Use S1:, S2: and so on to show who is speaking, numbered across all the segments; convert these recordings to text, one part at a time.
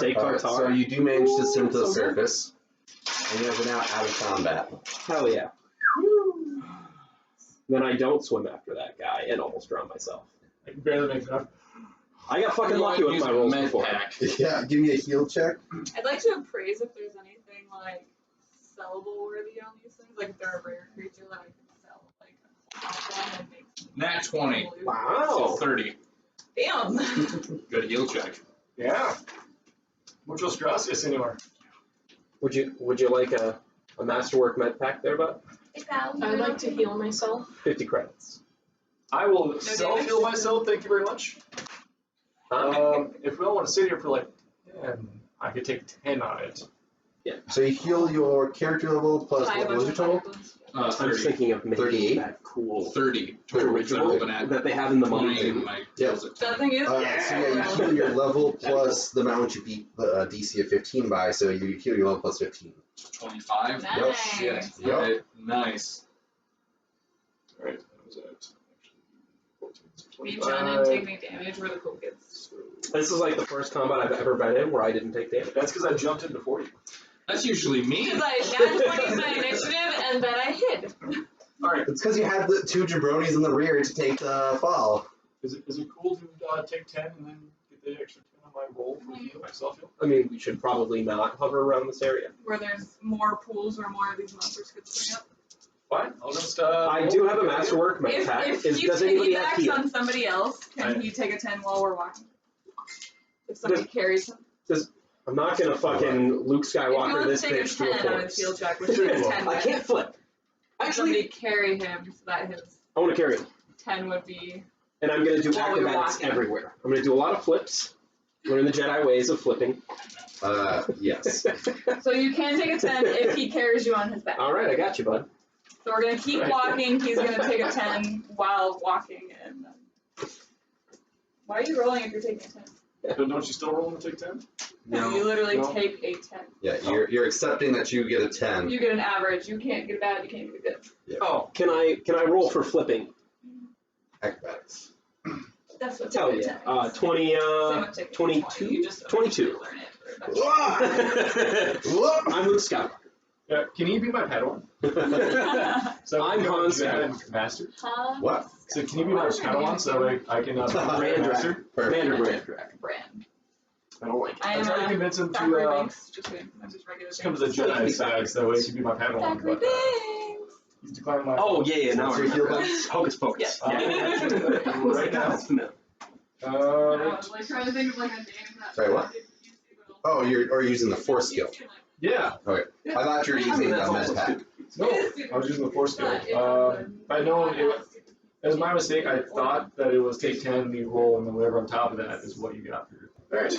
S1: So you do manage to swim to the surface, and you guys are now out of combat.
S2: Hell yeah. Then I don't swim after that guy and almost drown myself.
S3: I can barely make it up.
S2: I got fucking lucky with my rolls before.
S1: Yeah, give me a heal check.
S4: I'd like to appraise if there's anything like sellable worthy on these things, like if they're a rare creature that I can sell, like a and make.
S5: Nat 20.
S2: Wow.
S5: So 30.
S4: Damn.
S5: Good heal check.
S3: Yeah. Muchos gracias, senor.
S2: Would you like a masterwork med pack there, bud?
S6: I'd like to heal myself.
S2: 50 credits.
S3: I will
S4: damage?
S3: self-heal myself, thank you very much. If we all want to sit here for like 10, I could take 10 on it.
S2: Yeah.
S1: So you heal your character level plus what was your total?
S2: I was
S5: 30.
S2: thinking of making
S1: 38?
S2: that cool
S5: 30 total.
S2: original that they have in the money.
S1: Yep.
S4: That thing is.
S1: So yeah, you heal your level plus the amount you beat the DC of 15 by, so you heal your level plus 15.
S5: 25.
S4: Nice.
S5: Yep.
S1: Yep.
S5: Right. Nice.
S3: Alright, that was it.
S4: Me and John didn't take any damage. We're the cool kids.
S2: This is like the first combat I've ever been in where I didn't take damage.
S3: That's because I jumped in before you.
S5: That's usually me.
S4: Because I nat 20 my initiative and then I hid.
S3: Alright,
S1: It's because you had the two jabronis in the rear to take the fall.
S3: is it cool to take 10 and then get the extra 10 on my roll for heal, my self-heal?
S2: I mean, we should probably not hover around this area.
S4: Where there's more pools where more of these monsters could swing up.
S3: Fine, I'll just
S2: I do have a masterwork med pack.
S4: If he
S2: Does anybody have
S4: piggybacks
S2: heal?
S4: on somebody else, can he take a 10 while we're walking? If somebody carries him.
S2: I'm not gonna fucking Luke
S4: If you
S2: Skywalker
S4: want
S2: this
S4: to take
S2: bitch
S4: a
S2: through a
S4: 10 on his
S2: forest.
S4: field check, which is a 10
S2: I can't flip.
S4: somebody
S2: Actually,
S4: carry him so that his
S2: I want to carry him.
S4: 10 would be.
S2: And I'm gonna do
S4: While we're
S2: acrobatics
S4: walking.
S2: everywhere. I'm gonna do a lot of flips. Learn the Jedi ways of flipping.
S1: Yes.
S4: So you can take a 10 if he carries you on his back.
S2: Alright, I got you, bud.
S4: So we're gonna keep walking. He's gonna take a 10 while walking, and then. Why are you rolling if you're taking a 10?
S3: Don't you still roll and take 10?
S4: No, you literally
S3: No.
S4: take a 10.
S1: Yeah, you're accepting that you get a 10.
S4: You get an average. You can't get a bad. You can't get a good.
S1: Yeah.
S2: Oh, can I roll for flipping?
S1: Acrobatics.
S4: That's what
S2: Hell
S4: taking a
S2: yeah.
S4: 10 is.
S2: 20,
S4: Same with taking a 20.
S2: 22?
S4: You just
S2: 22.
S4: learn it.
S2: I'm Luke Skywalker.
S3: Yeah, can you be my Padawan? So
S2: I'm
S3: you know,
S2: Han
S3: Jedi Master.
S1: What?
S3: So can you be my Padawan so I can
S2: Brand
S3: Master?
S2: Commander Brand.
S4: Brand.
S3: I don't like it.
S4: I
S3: I'm
S4: am
S3: trying to convince him
S4: Thackeray
S3: to
S4: Banks. Just kidding. I'm just regular.
S3: come to the Jedi side so that way he can be my Padawan.
S4: Thackeray
S3: But
S4: Banks.
S3: he's declining my.
S2: Oh, yeah, now
S1: What's
S2: I
S1: your heal
S2: remember.
S1: bonus?
S2: Hocus Pocus.
S4: Yeah.
S2: Yeah.
S3: Right now.
S2: That's familiar.
S4: I was like trying to think of like a name that.
S1: Sorry, what? Oh, you're using the force skill.
S3: Yeah.
S1: Okay. I thought you were using the med pack.
S3: No, I was using the force skill. I know it was my mistake. I thought that it was take 10 and you roll, and then whatever on top of that is what you got. Alright.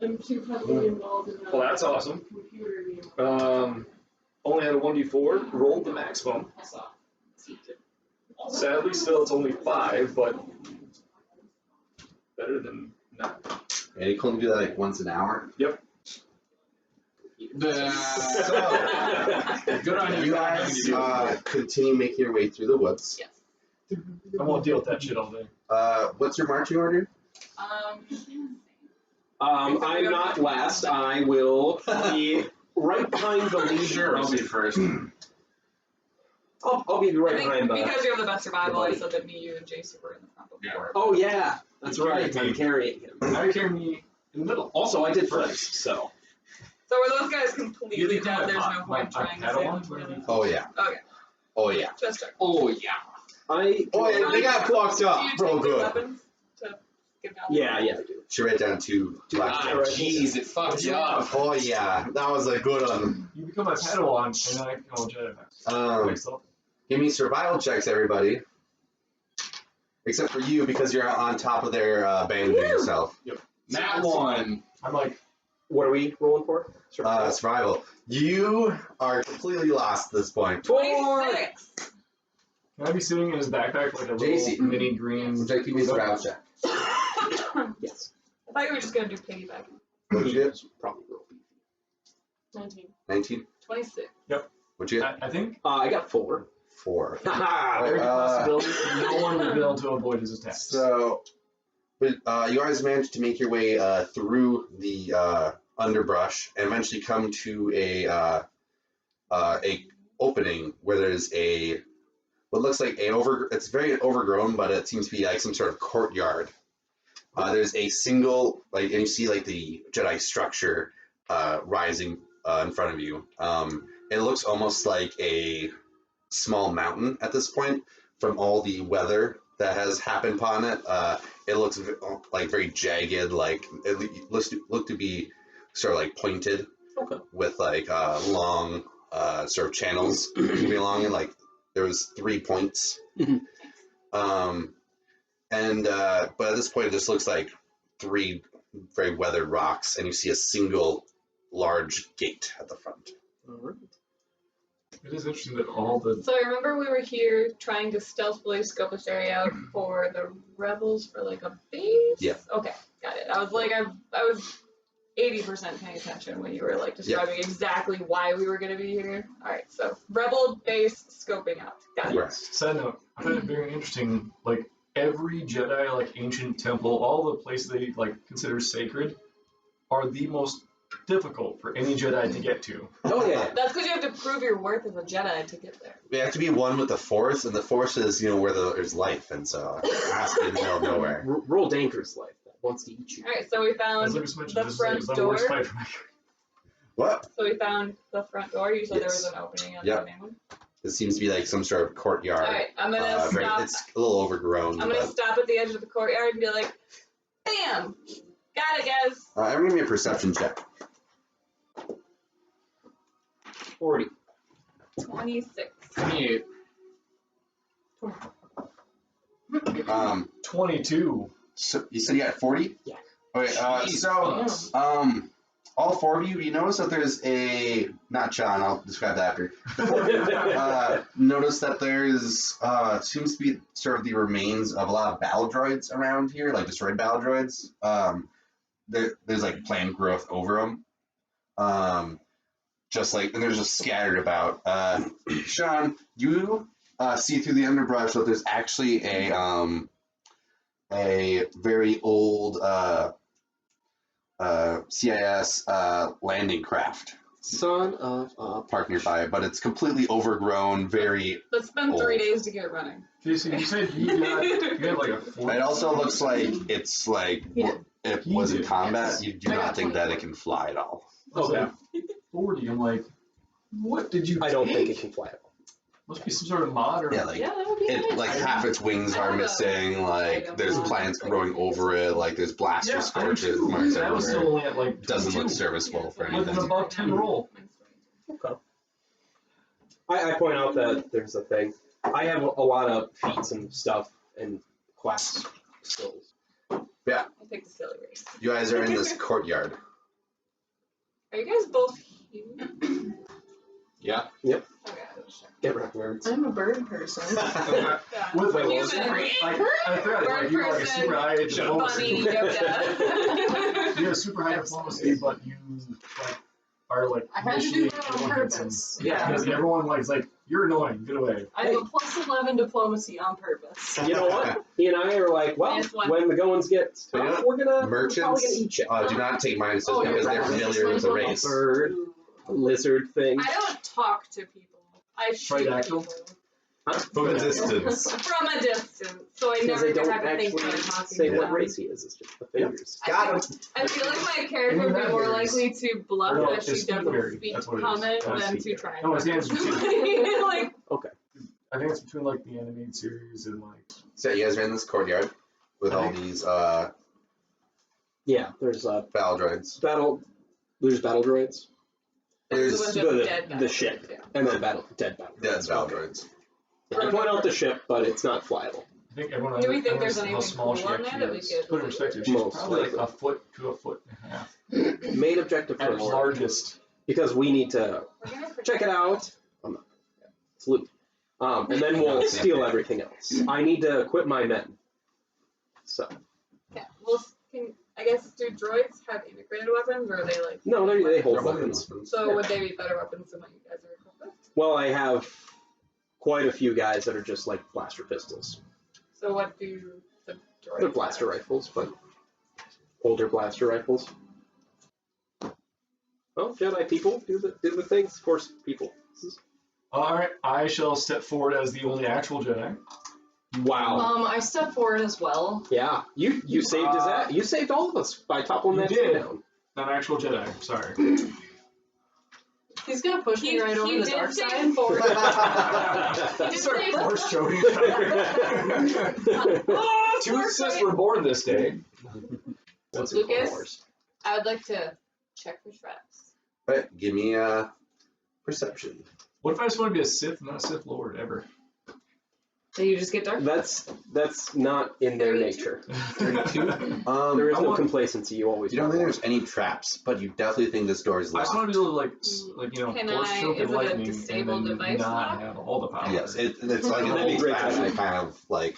S6: I'm too heavily involved in that.
S3: Well, that's awesome.
S6: Computer game.
S3: Only had a 1d4, rolled the maximum. Sadly, still it's only 5, but better than none.
S1: And you can only do that like once an hour.
S3: Yep.
S5: Good on
S1: You
S5: you.
S1: guys continue making your way through the woods.
S4: Yes.
S3: I won't deal with that shit all day.
S1: What's your marching order?
S2: I'm not last. I will be right behind the leader.
S5: Sure, I'll be first.
S2: I'll be right
S4: I think
S2: behind the.
S4: because you have the best survival, I
S2: buddy.
S4: said that me, you, and Jason were in the front before.
S2: Oh yeah, that's
S3: You
S2: right.
S3: carry me.
S2: I'm carrying him.
S3: Now you carry me in the middle.
S2: Also, I did flips, so.
S4: So were those guys completely
S3: You
S4: dead?
S3: think
S4: There's
S3: my
S4: no point
S3: my
S4: trying to
S3: Padawan?
S4: save them.
S1: Oh yeah.
S4: Okay.
S1: Oh yeah.
S4: Just check.
S5: Oh, yeah.
S1: Oh yeah, they got fucked
S4: Do
S1: up.
S4: you
S1: Real
S4: take the
S1: good.
S4: weapons to give down?
S2: Yeah, I do.
S1: She wrote down 2 black
S5: Ah,
S1: jacks.
S5: jeez, it fucked you up.
S1: Oh yeah, that was a good one.
S3: You become my Padawan, and then I can go Jedi. Myself.
S1: Give me survival checks, everybody. Except for you, because you're on top of their bandage yourself.
S5: Nat 1.
S3: I'm like,
S2: What are we rolling for?
S1: Survival. You are completely lost at this point.
S4: 26.
S3: can I be sitting in his backpack like a little
S1: JC.
S3: mini green?
S1: Would you like to give me a survival check?
S2: Yes.
S4: I thought you were just gonna do piggybacking.
S1: What'd you get?
S2: Probably roll.
S6: 19.
S1: 19?
S4: 26.
S1: What'd you get?
S3: I think
S2: I got 4.
S1: 4.
S2: Haha.
S3: every possibility no one would be able to avoid his attacks.
S1: So, But you guys managed to make your way through the underbrush and eventually come to a opening where there's what looks like it's very overgrown, but it seems to be like some sort of courtyard. There's a single, and you see like the Jedi structure rising in front of you. It looks almost like a small mountain at this point from all the weather that has happened upon it. It looks like very jagged, like it looks to be sort of like pointed, with like long sort of channels moving along, and like there was 3 points. But at this point, it just looks like 3 very weathered rocks, and you see a single large gate at the front.
S3: It is interesting that all the
S4: So I remember we were here trying to stealthily scope this area out for the rebels for like a base.
S1: Yeah.
S4: Okay, got it. I was like, I was 80% paying attention when you were like describing exactly why we were gonna be here. All right, so rebel base scoping out. Got it.
S1: Right.
S3: side note, I find it very interesting. Like every Jedi, like ancient temple, all the places they like consider sacred, are the most difficult for any Jedi to get to.
S5: Oh yeah.
S4: That's because you have to prove your worth as a Jedi to get there.
S1: We have to be one with the Force, and the Force is, where there's life, and so it has to be in the middle of nowhere.
S5: Roll dangerous life that wants to eat you.
S4: All right, so we found
S3: As Lucas mentioned,
S4: the
S3: this
S4: front
S3: is the
S4: door.
S3: worst fight for my
S1: What?
S4: So we found the front door. You said there was
S1: Yes.
S4: an opening on
S1: Yep.
S4: the main one.
S1: It seems to be like some sort of courtyard.
S4: All right, I'm gonna stop.
S1: It's a little overgrown.
S4: I'm gonna
S1: but,
S4: stop at the edge of the courtyard and be like, "Bam! Got it, guys."
S1: everyone give me a perception check.
S5: 40.
S4: 26.
S5: 28.
S3: 22.
S1: So you said you had 40?
S5: Yeah.
S1: Okay, all 4 of you notice that there's not John, I'll describe that after. Notice that there's, seems to be sort of the remains of a lot of battle droids around here, like destroyed battle droids. There's like plant growth over them. And they're just scattered about. Sean, you see through the underbrush that there's actually a very old CIS landing craft
S5: Son of a.
S1: parked nearby, but it's completely overgrown, very.
S4: Let's spend 3
S1: Old.
S4: days to get it running.
S3: Jason, you said you had like a 40.
S1: It also looks like it's like
S6: Yeah.
S1: if it was in combat,
S6: Yes.
S1: you do
S6: I
S1: not
S6: got
S1: think that
S6: 24.
S1: it can fly at all.
S5: Okay.
S3: 40. I'm like, what did you
S5: I don't think it
S3: take?
S5: can fly at all.
S3: Must be some sort of mod or
S1: Yeah, like
S6: Yeah, that would be
S1: it,
S6: nice.
S1: like half its wings are missing. Like there's plants growing over it. Like there's blaster
S3: Yeah, I do
S1: scorches
S3: too.
S1: marks
S3: That was
S1: everywhere.
S3: still only at like
S1: Doesn't look
S3: 22.
S1: serviceable for
S3: With
S1: anything.
S3: an above 10 roll.
S5: I point out that there's a thing. I have a lot of feats and stuff and class skills.
S4: I picked the silly race.
S1: You guys are in this courtyard.
S4: Are you guys both human?
S1: Yeah.
S4: Okay, I was sure.
S5: Get rid of words.
S6: I'm a bird person.
S4: Yeah.
S3: With
S4: We're
S3: a
S4: human.
S3: I thought like you were like a super high
S4: Bunny,
S3: diplomacy.
S4: Yoda.
S3: You have super high diplomacy, but you like are like
S6: I had to do
S3: initially
S6: that on
S3: everyone hits him.
S6: purpose.
S4: Yeah.
S3: Because everyone like is like, you're annoying, get away.
S6: I have a +11 diplomacy on purpose.
S5: You know what? He and I are like, well,
S4: Minus one.
S5: when the goings get
S1: You know,
S5: tough, we're probably
S1: Merchants
S5: gonna eat you.
S1: do not take minuses
S6: Oh,
S1: because
S6: yeah,
S1: they're
S6: right.
S1: familiar with the race.
S5: Bird, lizard thing.
S4: I don't talk to people. I shoot
S3: Pterodactyl?
S4: people
S1: From a distance.
S4: from a distance, so I
S5: Because
S4: never
S5: they
S4: even
S5: don't
S4: have to think
S5: actually
S4: about talking
S5: say
S4: to
S5: what
S4: them.
S5: race he is. It's just the fingers.
S1: Got him.
S4: I feel like my character would be more likely to bluff
S3: No,
S4: that she
S3: it's
S4: doesn't
S3: Speedberry.
S4: speak
S3: That's what it is.
S4: common
S3: Oh,
S4: than to
S5: Speedberry.
S4: try.
S3: No, it's the answer
S4: Like,
S3: I think it's between like the animated series and like
S1: So you guys are in this courtyard with all these
S5: Yeah, there's
S1: battle droids.
S5: there's battle droids,
S1: There's
S4: There's a bunch of dead
S5: the
S4: guys.
S5: ship,
S4: Yeah.
S5: and then dead battle.
S1: dead battle droids.
S5: I point out the ship, but it's not flyable.
S3: I think everyone.
S4: Do we think
S3: everyone
S4: there's
S3: knows how
S4: anything
S3: small
S4: cool
S3: she
S4: on
S3: actually
S4: there that we
S3: is.
S4: could
S3: Put it in perspective, she's
S5: Most
S3: probably like
S5: likely.
S3: a foot to a foot and a half
S5: Main objective
S3: at
S5: first,
S3: largest.
S5: because we need to
S4: We're gonna
S5: check it out. It's loot. And then we'll steal everything else. I need to equip my men. So
S4: Yeah. Well, I guess do droids have integrated weapons, or are they like?
S5: no, they hold
S1: They're
S5: weapons.
S4: So would they be better weapons than what you guys are equipped with?
S5: Well, I have quite a few guys that are just like blaster pistols.
S4: So what do the
S5: They're blaster rifles, but older blaster rifles. Well, Jedi people do the things. Force people.
S3: Alright, I shall step forward as the only actual Jedi.
S5: Wow.
S6: I stepped forward as well.
S5: Yeah, you saved his ass. You saved all of us by toppling
S3: You
S5: that
S3: did.
S5: thing down.
S3: Not actual Jedi, sorry.
S6: He's gonna push me right over the
S4: did
S6: dark
S4: say
S6: side.
S4: forward. He did
S3: It's our
S4: say
S3: first show.
S2: Two assists were born this day.
S5: That's
S4: Lucas?
S5: Wars.
S4: I would like to check for traps.
S1: Alright, give me a perception.
S3: What if I just want to be a Sith, not a Sith Lord, ever?
S4: So you just get dark?
S5: That's not in their
S4: 32?
S5: nature.
S3: 32?
S5: There is
S3: I
S5: no
S3: want-
S5: complacency. You always.
S1: You don't think
S5: want
S1: there's any traps, but you definitely think this door is
S3: I just want
S1: locked.
S3: to be able to, like
S4: Can
S3: force
S4: I-
S3: choke
S4: is
S3: and
S4: it a
S3: lightning
S4: disabled
S3: and then
S4: device
S3: not
S4: lock?
S3: have all the power.
S1: Yes, it's like an
S5: That'd be
S1: old
S5: great,
S1: fashioned
S5: Jedi.
S1: kind of like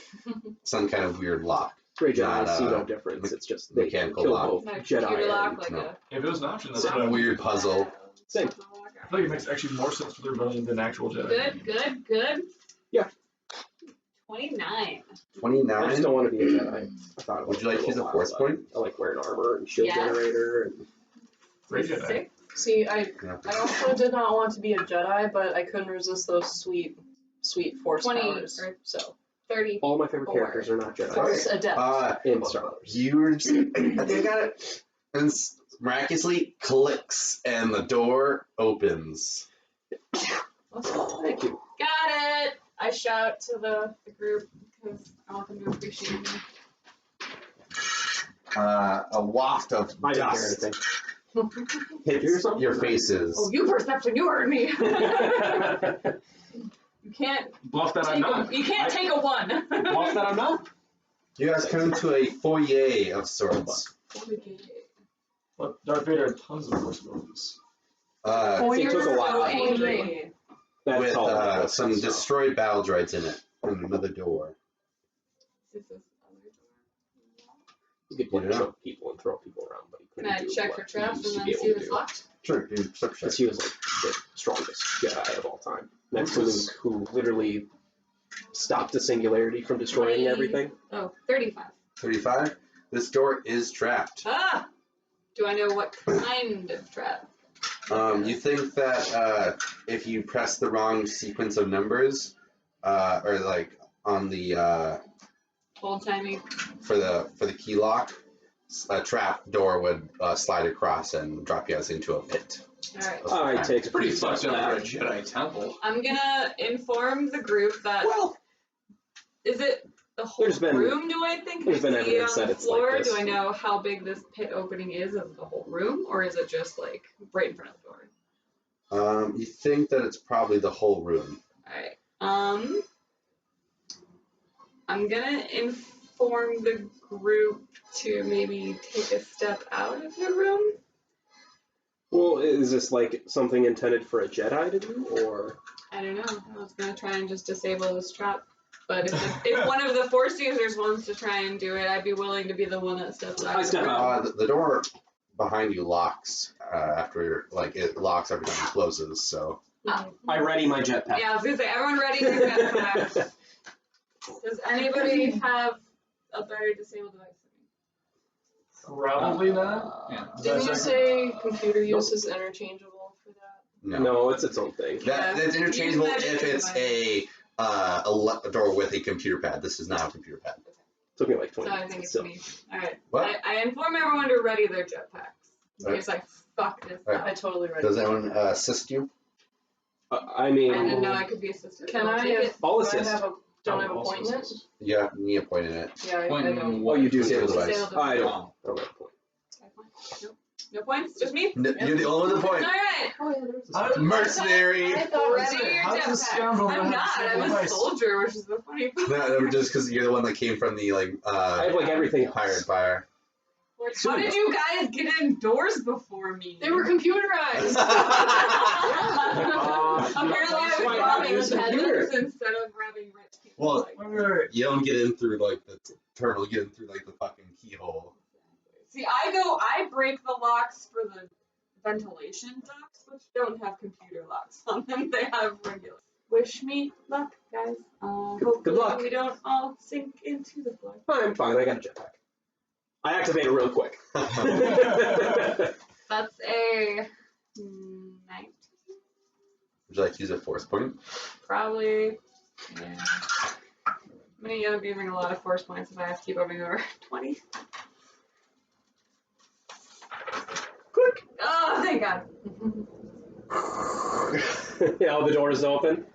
S1: some kind of weird lock.
S5: Great Jedi.
S1: Not,
S5: I see
S1: uh,
S5: no difference. It's just they
S1: mechanical
S5: kill
S1: lock.
S5: both
S4: Not a
S5: Jedi
S4: computer lock,
S5: and
S4: like
S1: no.
S4: a...
S3: If it was an option, that's
S1: Some
S3: what I would.
S1: weird puzzle.
S5: Same.
S3: I feel like it makes actually more sense for the rebellion than actual Jedi.
S4: Good.
S5: Yeah.
S4: 29.
S5: I just
S1: 29.
S5: don't want to be a Jedi. I thought
S1: Would you like to use a force
S5: but
S1: point?
S5: I like wearing armor and shield
S4: Yes.
S5: generator and
S3: Great Jedi.
S4: 6.
S6: See, I
S1: Yeah.
S6: also did not want to be a Jedi, but I couldn't resist those sweet force
S4: 20
S6: powers.
S4: or-
S6: So
S4: 30.
S5: all my favorite
S4: Four.
S5: characters are not Jedi
S6: force adept.
S5: in Star Wars.
S1: You were just, I think I got it. And miraculously clicks and the door opens.
S5: Thank you.
S4: Got it! I shout to the group because I want them to appreciate me.
S1: A waft of
S5: I didn't hear
S1: dust
S5: anything. Hit you or something?
S1: your faces.
S4: Oh, you perception, you heard me! You can't
S3: Bluff that I'm
S4: take
S3: not.
S4: you can't take a 1.
S5: Off that I'm not.
S1: You guys come into a foyer of sorts.
S3: But Darth Vader had tons of force abilities.
S5: It took a while.
S4: so angry.
S5: That's
S1: With
S5: all. I was
S1: some
S5: so.
S1: destroyed battle droids in it. And another door.
S4: Is this other
S5: You could
S1: Put it
S5: choke
S1: up.
S5: people and throw people around, but you
S4: door?
S5: couldn't
S4: Can I
S5: do
S4: check
S5: what
S4: for
S5: he
S4: traps
S5: used
S4: and
S5: to
S4: then
S5: be
S4: see
S5: able
S4: if
S5: to
S4: it's
S5: do.
S4: locked?
S1: Sure, dude. Perception.
S5: Because he was like the strongest Jedi of all time. Next to Luke, who literally stopped the singularity from destroying everything.
S4: Oh, 35.
S1: 35. This door is trapped.
S4: Ah! Do I know what kind of trap?
S1: You think that if you press the wrong sequence of numbers, or like on the
S4: Old timey.
S1: for the key lock, a trap door would slide across and drop you guys into a pit.
S4: Alright.
S5: I take
S2: Pretty fucked up for a Jedi temple.
S4: I'm gonna inform the group that.
S5: Well,
S4: Is it the whole
S5: There's been-
S4: room, do I think?
S5: there's
S4: I
S5: been
S4: see it
S5: evidence
S4: on
S5: that
S4: the
S5: it's like
S4: floor?
S5: this.
S4: Do I know how big this pit opening is of the whole room? Or is it just like right in front of the door?
S1: You think that it's probably the whole room.
S4: Alright. I'm gonna inform the group to maybe take a step out of the room.
S5: well, is this like something intended for a Jedi to do, or?
S4: I don't know. I was gonna try and just disable this trap. But if one of the Force users wants to try and do it, I'd be willing to be the one that steps out.
S5: I
S4: of the
S5: step
S4: room.
S5: out.
S1: The door behind you locks after it locks every time it closes. So
S5: I ready my jetpack.
S4: Yeah, I was gonna say, everyone ready to get back. Does anybody have a better disabled device than me?
S3: Probably not.
S2: Yeah.
S6: Didn't you say computer use is interchangeable for that?
S1: no,
S5: It's its own thing.
S1: that's interchangeable
S4: Use that
S1: if it's a door with a computer pad. This is not a computer pad.
S5: Took me like 20
S4: So I
S5: minutes.
S4: think it's
S5: still.
S4: me. Alright.
S1: What?
S4: I inform everyone to ready their jetpacks. In
S1: Alright.
S4: case I fuck this
S1: Alright.
S4: up.
S6: I totally read
S1: Does
S6: it.
S1: anyone assist you?
S5: I mean,
S4: I didn't know I could be assisted.
S6: Can I,
S4: Take
S6: if
S4: it.
S5: I'll
S6: do I
S5: assist.
S6: have a, don't
S3: I
S6: have
S3: will
S6: a
S3: also
S6: point in it?
S3: assist.
S1: Yeah, you need a point in it.
S6: Yeah, I
S2: Point
S6: don't.
S2: in
S5: Oh, you do
S1: Disable
S5: need
S1: device.
S4: Disabled
S5: I
S4: device.
S5: don't have a point.
S4: Nope. No points? Just me?
S1: You're the only one with a point.
S4: Alright.
S6: Oh, yeah, there's
S3: How did-
S1: Mercenary.
S6: I thought
S4: Ready your
S3: How's this
S4: jetpack.
S3: scoundrel
S4: I'm
S3: not
S4: not.
S3: have
S4: I'm a
S3: device?
S4: soldier, which is the funny part.
S1: No, just because you're the one that came from the
S5: I have like everything else.
S1: hired fire.
S4: Like, how did you guys get indoors before me?
S6: They were computerized.
S4: Apparently I
S5: That's
S4: was
S5: why I
S4: robbing
S5: use computer.
S4: peddlers instead of robbing rich people.
S1: Well,
S4: like,
S3: Wait, wait, wait.
S1: You don't get in through like the terminal. You get in through like the fucking keyhole.
S4: see, I break the locks for the ventilation ducts, which don't have computer locks on them. They have regular. wish me luck, guys. Hopefully
S5: luck.
S4: we don't all sink into the floor.
S5: I'm fine. I got a jetpack. I activate it real quick.
S4: That's a 19.
S1: Would you like to use a force point?
S4: Probably. Yeah. I'm gonna end up using a lot of force points if I have to keep moving over 20. Quick! Oh, thank God.
S5: Yeah, all the doors open.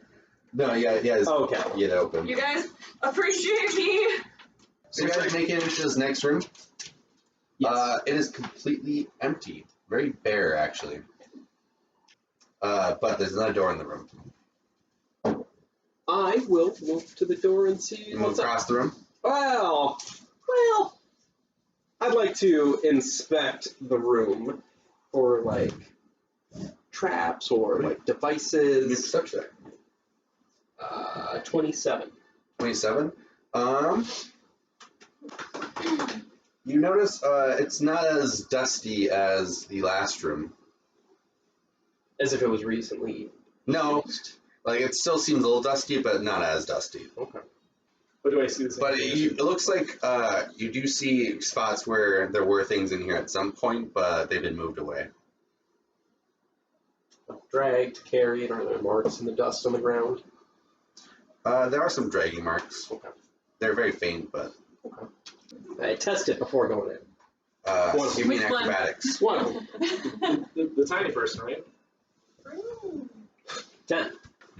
S1: No, yeah.
S5: Okay.
S1: Get it open.
S4: You guys appreciate me?
S1: So you guys make it into this next room.
S5: Yes.
S1: It is completely empty, very bare actually. But there's another door in the room.
S5: I will move to the door and see
S1: You move
S5: what's up.
S1: across the room.
S5: Well, I'd like to inspect the room for like traps or like
S1: Give me a
S5: devices.
S1: perception check.
S5: 27.
S1: 27. You notice it's not as dusty as the last room.
S5: As if it was recently.
S1: No, like it still seems a little dusty, but not as dusty.
S5: Okay.
S3: What do I see?
S1: But it looks like you do see spots where there were things in here at some point, but they've been moved away.
S5: Dragged, carried, are there marks in the dust on the ground?
S1: There are some dragging marks.
S5: Okay.
S1: They're very faint, but
S5: I test it before going in.
S1: give me an
S4: Which one?
S1: acrobatics.
S5: One of them.
S3: the tiny person, right?
S5: 10.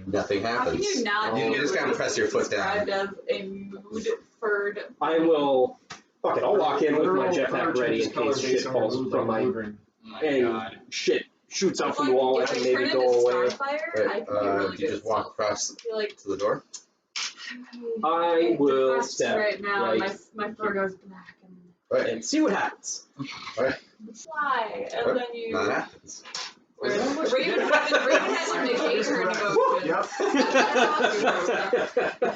S1: Nothing
S4: How can
S1: happens.
S4: you not?
S1: You just kind of press your foot
S4: described
S1: down.
S4: as a mood-furred.
S5: I will. Fuck it, I'll walk in with my
S3: Literal
S5: jetpack
S3: fur
S5: ready in
S3: changes color
S5: case
S3: based
S5: shit
S3: on
S5: falls
S3: mood,
S5: from
S3: like
S5: my.
S3: blue green.
S2: Oh my
S5: And
S2: god.
S5: shit shoots out
S4: If,
S5: from the wall. I
S4: if
S5: can
S4: I
S5: maybe
S4: turn
S5: go
S4: into
S5: away.
S4: Starfire, I
S1: Right,
S4: can be really
S1: you
S4: good.
S1: just walk across
S4: I feel like
S1: to the door.
S5: I will
S4: depressed
S5: step
S4: right now.
S5: right
S4: My fur goes black and
S1: Right.
S5: and see what happens.
S4: fly, and then you.
S1: Nothing happens.
S4: Raven has to negate her emotions.
S3: Yep.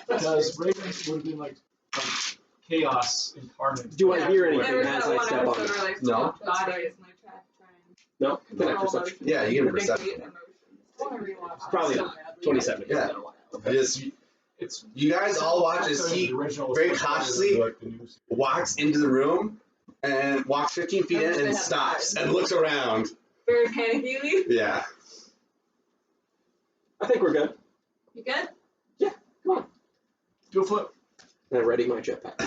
S3: Because Raven would have been like chaos incarnate.
S5: Do I hear anything
S4: There was
S5: as
S4: that
S5: I
S4: one
S5: step on
S4: episode
S5: it?
S4: where, like,
S1: No.
S4: swapped bodies and I tried to try and
S5: No?
S4: control
S5: Perception.
S4: emotions.
S1: Yeah, you get a
S4: Negate
S1: perception.
S4: emotions.
S6: I want to rewatch.
S5: Probably
S6: so
S5: not.
S6: badly.
S5: 27.
S1: Yeah.
S6: It's been a while.
S1: Just,
S3: It's
S1: you guys all watch as he very cautiously walks into the room and walks 15 feet in and stops and looks around.
S4: Very panicky.
S1: Yeah.
S5: I think we're good.
S4: You good?
S3: Do a flip.
S5: And I ready my jetpack.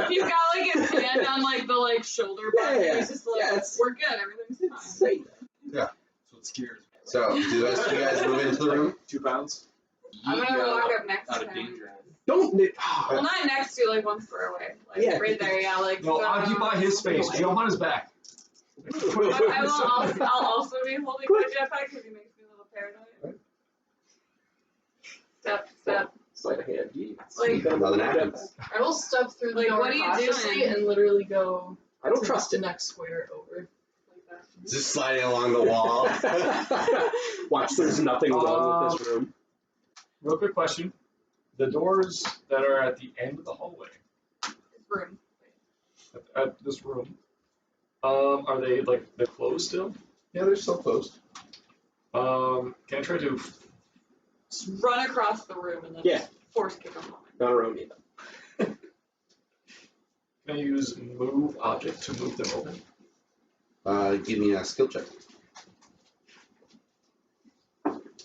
S4: He's got like his hand on like the like shoulder button.
S5: Yeah,
S4: He's just like,
S5: yeah, it's-
S4: we're good. Everything's fine.
S5: It's safe.
S3: That's what scares me.
S1: So, do the rest of you guys move into the room?
S3: 2 pounds.
S4: I'm gonna walk up next
S2: Out
S4: to
S2: of
S4: him.
S2: danger.
S5: Don't.
S4: Well, not next to, like one square away. Like
S5: Yeah.
S4: right there, yeah. Like.
S3: No, occupy his space. Jump on his back.
S4: I'll also be holding my jetpack because he makes me a little paranoid. Step.
S5: Sleight of hand.
S4: Like-
S1: Nothing happens.
S6: I will step through the
S4: Like,
S6: door
S4: what are you
S6: cautiously
S4: doing?
S6: and literally go
S5: I don't
S6: to
S5: trust
S6: the
S5: it.
S6: next square over. Like that.
S1: Just sliding along the wall.
S5: Watch, there's nothing wrong with this room.
S3: Real quick question. The doors that are at the end of the hallway,
S4: Room.
S3: at this room, are they like they're closed still?
S1: Yeah, they're still closed.
S3: Can I try to?
S4: Run across the room and then
S5: Yeah.
S4: just force kick him.
S5: Not around either.
S3: Can I use move object to move them open?
S1: Give me a skill check.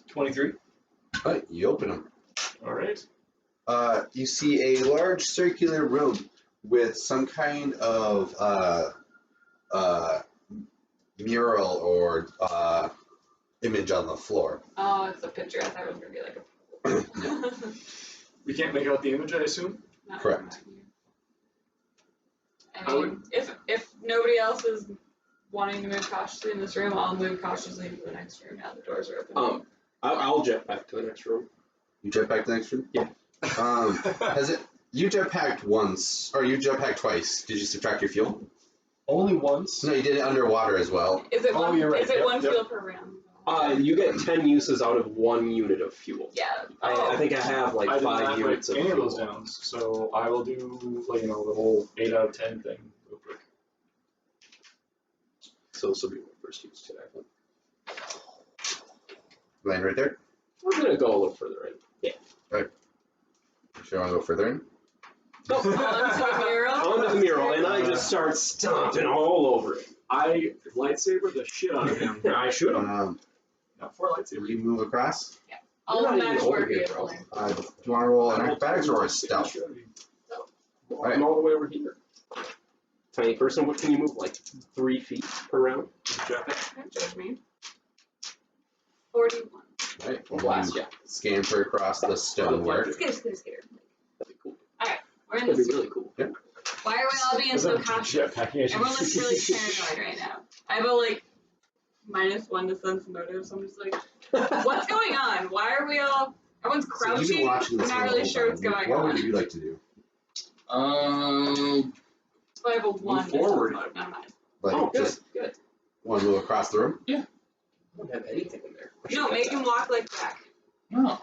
S3: 23.
S1: Alright, you open them.
S3: All right.
S1: You see a large circular room with some kind of mural or image on the floor.
S4: Oh, it's a picture. I thought it was gonna be like a.
S3: We can't make out the image, I assume.
S4: Not
S1: Correct.
S4: I mean, if nobody else is wanting to move cautiously in this room, I'll move cautiously to the next room now the doors are open.
S5: I'll jet back to the next room.
S1: You jetpack the next room?
S5: Yeah.
S1: Has it? You jetpacked once, or you jetpacked twice. Did you subtract your fuel?
S3: Only once.
S1: No, you did it underwater as well.
S4: Is it
S3: Oh,
S4: one?
S3: you're right.
S4: Is it
S3: Yep,
S4: one
S3: yep.
S4: fuel per round?
S5: You get 10 uses out of 1 unit of fuel.
S4: Yeah.
S5: I think I have like
S3: I did
S5: 5
S3: not
S5: units
S3: write
S5: of
S3: any of
S5: fuel.
S3: those down, so I will do like the whole 8 out of 10 thing real quick.
S5: So this will be my first use today.
S1: Land right there.
S5: We're gonna go a little further in. Yeah.
S1: Sure, want to go further in?
S4: Onto the mural.
S5: Onto the mural, and I just start stomping all over it.
S2: I lightsaber the shit out of him.
S5: I shoot him.
S2: Got 4 lightsabers.
S1: You move across.
S4: All
S5: You're
S4: the
S5: not even
S4: match
S5: over
S4: work
S5: here,
S4: is
S5: bro.
S4: pulling.
S1: Do you want to roll an acrobatics or a stealth?
S2: Well, I'm all the way over here.
S5: Tiny person, what can you move? Like 3 feet per round?
S4: Don't judge me. 41.
S1: Right.
S5: Blast,
S1: You
S5: yeah.
S1: Scamper across the stonework.
S4: Scared.
S5: That'd be cool.
S4: We're in
S5: That'd be
S4: this.
S5: really cool.
S4: Why are we all being so cautious?
S3: Jetpack.
S4: Everyone looks really paranoid right now. I have a like -1 to sense motive, so I'm just like, what's going on? Why are we all? Everyone's
S1: So
S4: crouching.
S1: you've been watching
S4: We're
S1: this
S4: not
S1: the
S4: really
S1: whole
S4: sure what's
S1: time.
S4: going
S1: What
S4: on.
S1: would you like to do?
S4: So I have a 1 to sense
S2: forward.
S4: motive. Never mind.
S1: Like,
S5: Oh, good,
S1: just
S5: good.
S1: want to move across the room?
S5: I don't have anything in there. I should
S4: No,
S5: have
S4: make
S5: that.
S4: him walk like back.
S7: No.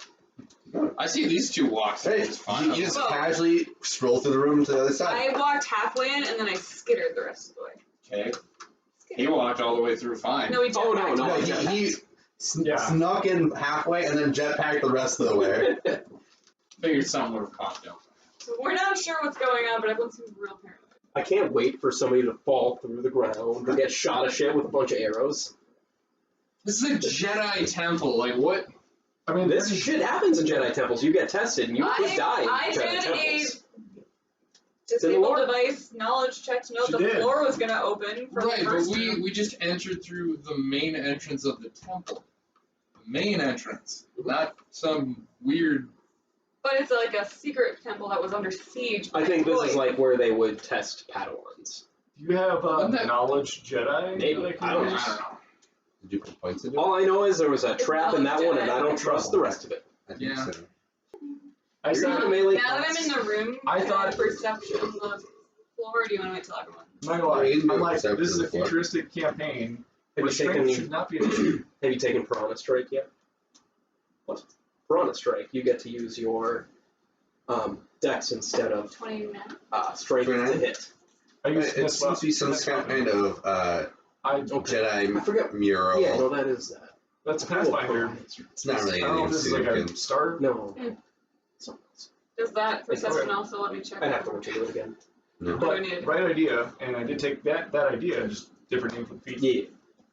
S7: I see these two walks.
S1: Hey,
S7: It's fine.
S1: you just
S4: Well-
S1: casually stroll through the room to the other side.
S4: I walked halfway in and then I skittered the rest of the way.
S7: Okay. He walked all the way through fine.
S4: No, he
S5: Oh, no,
S4: jetpacked.
S5: no.
S1: No, he
S3: Yeah.
S1: snuck in halfway and then jetpacked the rest of the way.
S7: Figured something would have popped up.
S4: So we're not sure what's going on, but everyone seems real paranoid.
S5: I can't wait for somebody to fall through the ground or get shot at shit with a bunch of arrows.
S7: This is a Jedi temple. Like, what?
S3: I mean,
S5: This shit happens in Jedi temples. You get tested and you could die in
S4: I
S5: Jedi
S4: did a
S5: temples.
S4: disable
S5: in the lore.
S4: device knowledge check to know
S3: She
S4: if the
S3: did.
S4: floor was going to open for
S7: Right,
S4: the
S7: but
S4: first
S7: we
S4: room.
S7: just entered through the main entrance of the temple. The main entrance, not some weird.
S4: But it's like a secret temple that was under siege.
S5: I
S4: by
S5: think this is
S4: Roy.
S5: like where they would test Padawans.
S3: Do you have
S7: Wouldn't that-
S3: knowledge Jedi?
S5: Maybe.
S3: that can
S5: I don't
S3: use?
S7: I don't know.
S1: Did you put points into it?
S5: All I know is there was a
S4: It's
S5: trap in that
S4: knowledge
S5: one, and
S4: Jedi.
S5: I don't trust the rest of it.
S1: I think
S7: Yeah.
S1: so.
S3: I
S5: You're
S3: said,
S5: not a melee
S4: Now that I'm
S5: class.
S4: in the room,
S3: I
S4: can
S3: thought-
S4: have perception on the floor, or do you want to wait till everyone?
S3: I'm not gonna lie.
S1: You can do
S3: I'm
S1: a
S3: like,
S1: perception
S3: this is a
S1: before.
S3: futuristic campaign.
S5: Have
S3: Where
S5: you
S3: strength
S5: taken
S3: should not be an issue.
S5: Have you taken Piranha Strike yet? What? Piranha Strike. You get to use your dex instead of
S4: 29.
S5: strength to
S1: 29?
S5: hit.
S3: I used
S1: It seems to be some kind of
S3: I
S1: Jedi
S5: I forget.
S1: mural.
S5: Yeah, no, that is that.
S3: That's Pathfinder.
S1: It's not really
S3: I don't know if
S1: anything
S3: this is like a
S1: significant.
S3: starter.
S5: No.
S4: Mm.
S5: Something else.
S4: Does that perception
S3: Okay.
S4: also let me check?
S5: I'd have to look into it again.
S1: No.
S3: But
S4: I need it.
S3: right idea, and I did take that idea, just different name for the feat.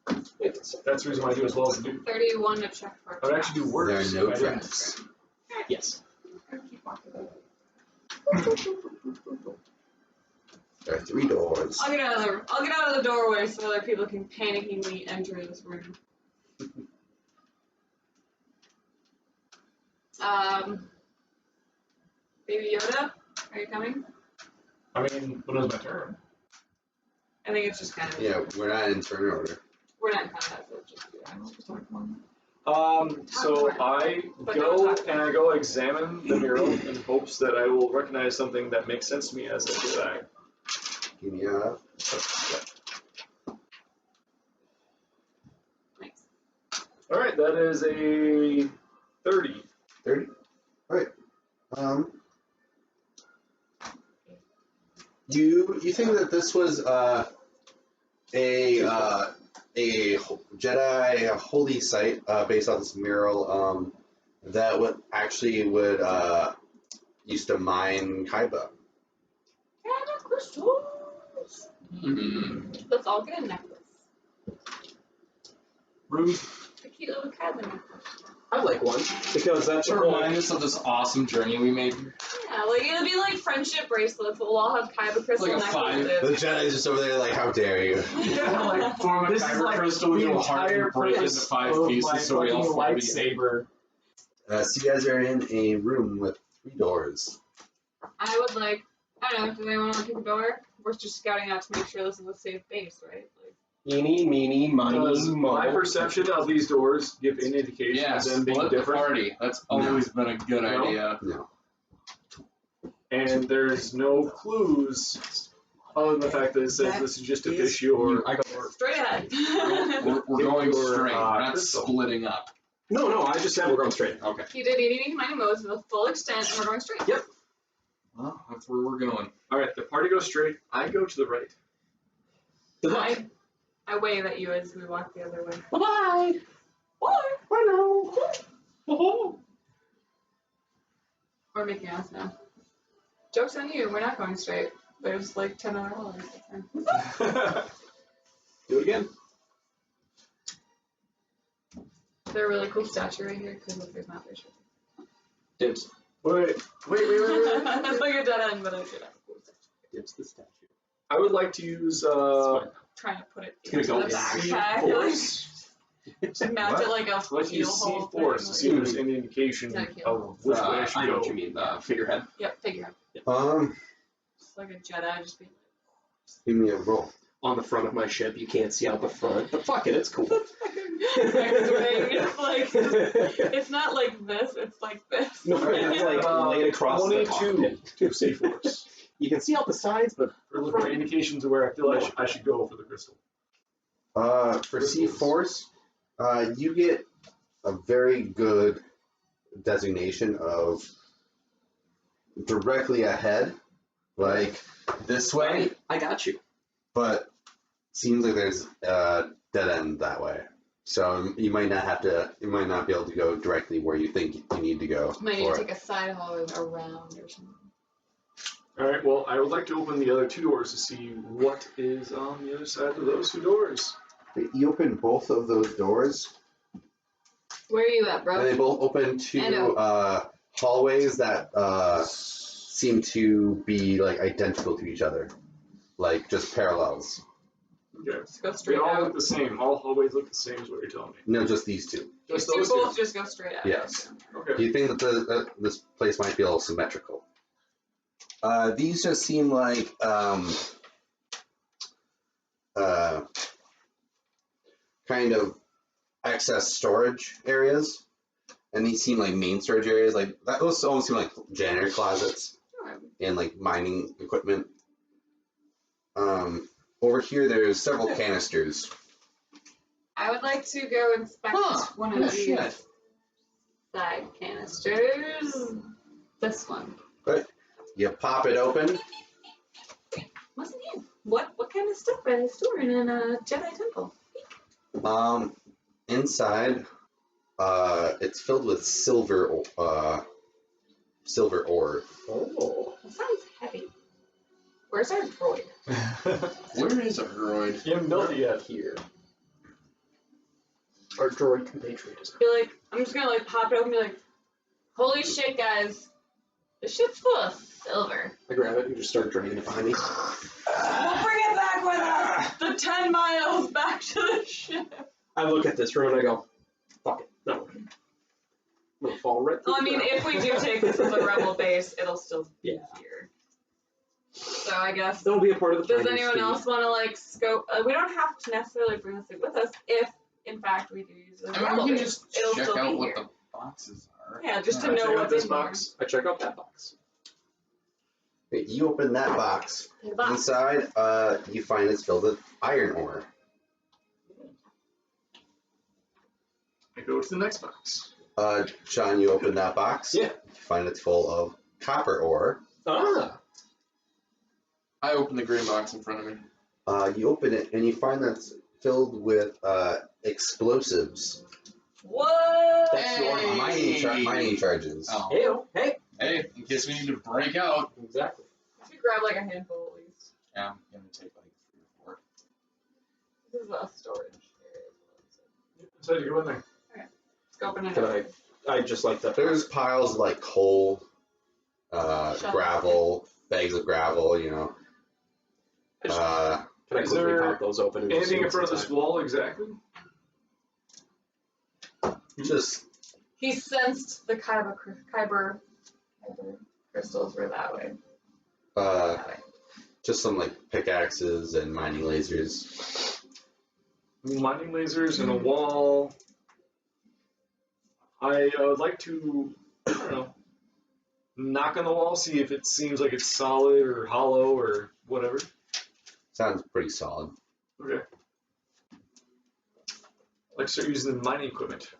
S5: Yeah. It's-
S3: That's the reason why I do as well as I do.
S4: 31 to check for
S3: I would actually do worse.
S1: There are no
S3: if I didn't.
S1: traps.
S5: Yes.
S4: Keep walking.
S1: There are 3 doors.
S4: I'll get out of the doorway so other people can panickingly enter this room. Baby Yoda, are you coming?
S3: I mean, when it was my turn.
S4: I think it's just kind of
S1: Yeah, we're not in turn order.
S4: we're not in combat, so it's just do that.
S3: So I
S4: But
S3: go
S4: don't talk.
S3: and I go examine the mural in hopes that I will recognize something that makes sense to me as a Jedi.
S1: Give me a.
S4: Nice.
S3: All right, that is a 30.
S1: 30? Alright. You think that this was a Jedi holy site based on this mural that would used to mine Kaiba.
S4: Cannon crystals. Let's all get a necklace.
S3: Rude.
S4: A cute little cabin necklace.
S5: I like one because that's
S7: To
S5: a whole.
S7: remind us of this awesome journey we made.
S4: Yeah, like it'll be like friendship bracelets. We'll all have Kaiba crystal
S7: Like a five.
S1: The
S4: necklaces.
S1: Jedi's just over there like, how dare you?
S3: Yeah, like,
S7: Form a
S3: this is
S7: kyber
S3: like
S7: crystal with
S3: the
S7: your heart
S3: entire
S7: and break it into
S3: purpose
S7: 5
S3: of
S7: pieces
S3: my
S7: so we all
S3: fucking
S7: fly together.
S3: lightsaber.
S1: So you guys are in a room with 3 doors.
S4: I would like, I don't know, do they want to pick a door? We're just scouting out to make sure this is a safe base, right? Like,
S5: Eeny, meeny, miny,
S3: Does my
S5: mo.
S3: perception of these doors give any indication
S7: Yeah,
S3: of them being
S7: split the
S3: different?
S7: party. That's always been a good
S3: No.
S7: idea.
S1: No.
S3: And there's no clues other than the fact that it says this is just a fish or
S5: I go.
S4: straight ahead.
S7: We're going
S3: Your,
S7: straight. We're not
S3: crystal.
S7: splitting up.
S5: No, I just said we're going straight.
S7: Okay.
S4: You did eating mine modes to the full extent, and we're going straight.
S5: Yep.
S7: Well, that's where we're going.
S3: All right, the party goes straight. I go to the right.
S5: Good luck.
S4: I wave at you as we walk the other way.
S5: Bye-bye.
S4: Bye.
S5: Bye now.
S4: We're making us now. Joke's on you, we're not going straight. There's like 10 other hallways.
S5: Do it again.
S4: Is there a really cool statue right here? Because if there's not, there's
S5: Dibs.
S3: Wait.
S4: That's like a dead end, but I should have a cool statue.
S5: Dibs the statue.
S3: I would like to use
S4: Trying to put it
S5: It's gonna
S4: into
S5: go
S4: the
S5: C
S4: backpack.
S3: force.
S4: Like, match it like a
S3: I'd like to use C
S4: keyhole
S3: force to see
S4: thing.
S3: if there's any indication
S4: Not a keyhole.
S3: of which way I
S5: I
S3: should
S5: know
S3: go.
S5: what you mean. Figurehead.
S4: Yep, figure out. Just like a Jedi, just be
S1: Give me a roll.
S5: On the front of my ship, you can't see out the front, but fuck it, it's cool.
S4: X-wing. It's like, it's not like this, it's like this.
S5: No, it's like laid across the top.
S3: 22 to C force.
S5: You can see out the sides, but
S3: We're looking for indications of where I feel I should go for the crystal.
S1: For C Force, you get a very good designation of directly ahead, like this way,
S5: I got you.
S1: but seems like there's a dead end that way. So you might not be able to go directly where you think you need to go.
S4: Might need
S1: for
S4: to
S1: it.
S4: take a side hallway around or something.
S3: Alright, well, I would like to open the other 2 doors to see what is on the other side of those 2 doors.
S1: You open both of those doors,
S4: Where are you at,
S1: and
S4: bro?
S1: they both open to hallways that seem to be like identical to each other, like just parallels.
S3: Okay.
S4: Just go
S3: They
S4: straight
S3: all
S4: out.
S3: look the same. All hallways look the same is what you're telling me.
S1: No, just these two.
S3: Just
S4: You
S3: those
S4: both
S3: two.
S4: just go straight out.
S1: Yes.
S3: Okay.
S1: Do you think that this place might be a little symmetrical? These just seem like kind of excess storage areas, and these seem like main storage areas. Like those almost seem like janitor closets
S4: Alright.
S1: and like mining equipment. Over here, there's several canisters.
S4: I would like to go inspect one of these side canisters. This one.
S1: You pop it open.
S4: What's in here? What kind of stuff are they storing in a Jedi temple?
S1: Inside, it's filled with silver ore.
S5: Oh.
S4: That sounds heavy. Where's our droid?
S7: Where is a droid?
S3: You haven't built it yet.
S5: Here. Our droid compatriot is
S4: I feel like I'm just gonna like pop it open and be like, holy shit, guys. The ship's full of silver.
S5: I grab it and just start dragging it behind me.
S4: We'll bring it back with us. The 10 miles back to the ship.
S5: I look at this room and I go, fuck it, not working. I'm gonna fall right through
S4: Well, I
S5: the
S4: mean,
S5: ground.
S4: if we do take this as a rebel base, it'll still be
S5: Yeah.
S4: here. So I guess.
S5: That'll be a part of the
S4: Does
S5: finding
S4: anyone
S5: scheme.
S4: else want to like scope? We don't have to necessarily bring this thing with us if, in fact, we do use it as a
S7: I mean,
S4: rebel
S7: we can
S4: base.
S7: just
S4: It'll
S7: check
S4: still
S7: out
S4: be
S7: what
S4: here.
S7: the boxes are.
S4: Yeah, just to
S3: I
S4: know
S3: check out
S4: what's
S3: this
S4: in
S3: box.
S5: I check out that box.
S1: You open that box.
S4: here. The box.
S1: Inside, you find it's filled with iron ore.
S3: I go to the next box.
S1: John, you open that box.
S5: Yeah.
S1: You find it's full of copper ore.
S5: Ah.
S7: I open the green box in front of me.
S1: You open it and you find that's filled with explosives,
S4: What?
S5: That's your
S7: Hey.
S5: mining.
S1: mining charges.
S7: Oh.
S5: Hey.
S7: Hey, in case we need to break out.
S5: Exactly.
S4: I should grab like a handful at least.
S7: Yeah, I'm gonna take like 3 or 4.
S4: This is a storage area.
S3: So you go in there.
S4: Let's go open it
S5: Can
S4: up.
S5: I just like that.
S1: There's piles of like coal, gravel, bags of gravel. You know.
S5: Can I
S3: Is
S5: quickly
S3: there
S5: pop those open? And just see
S3: Anything in
S5: what's
S3: front of this
S5: inside?
S3: wall exactly?
S1: Just
S4: He sensed the kyber crystals were that way. That way.
S1: just some like pickaxes and mining lasers.
S3: Mining lasers and a wall. I would like to, I don't know, knock on the wall, see if it seems like it's solid or hollow or whatever.
S1: Sounds pretty solid.
S3: Okay. I'd like to start using the mining equipment.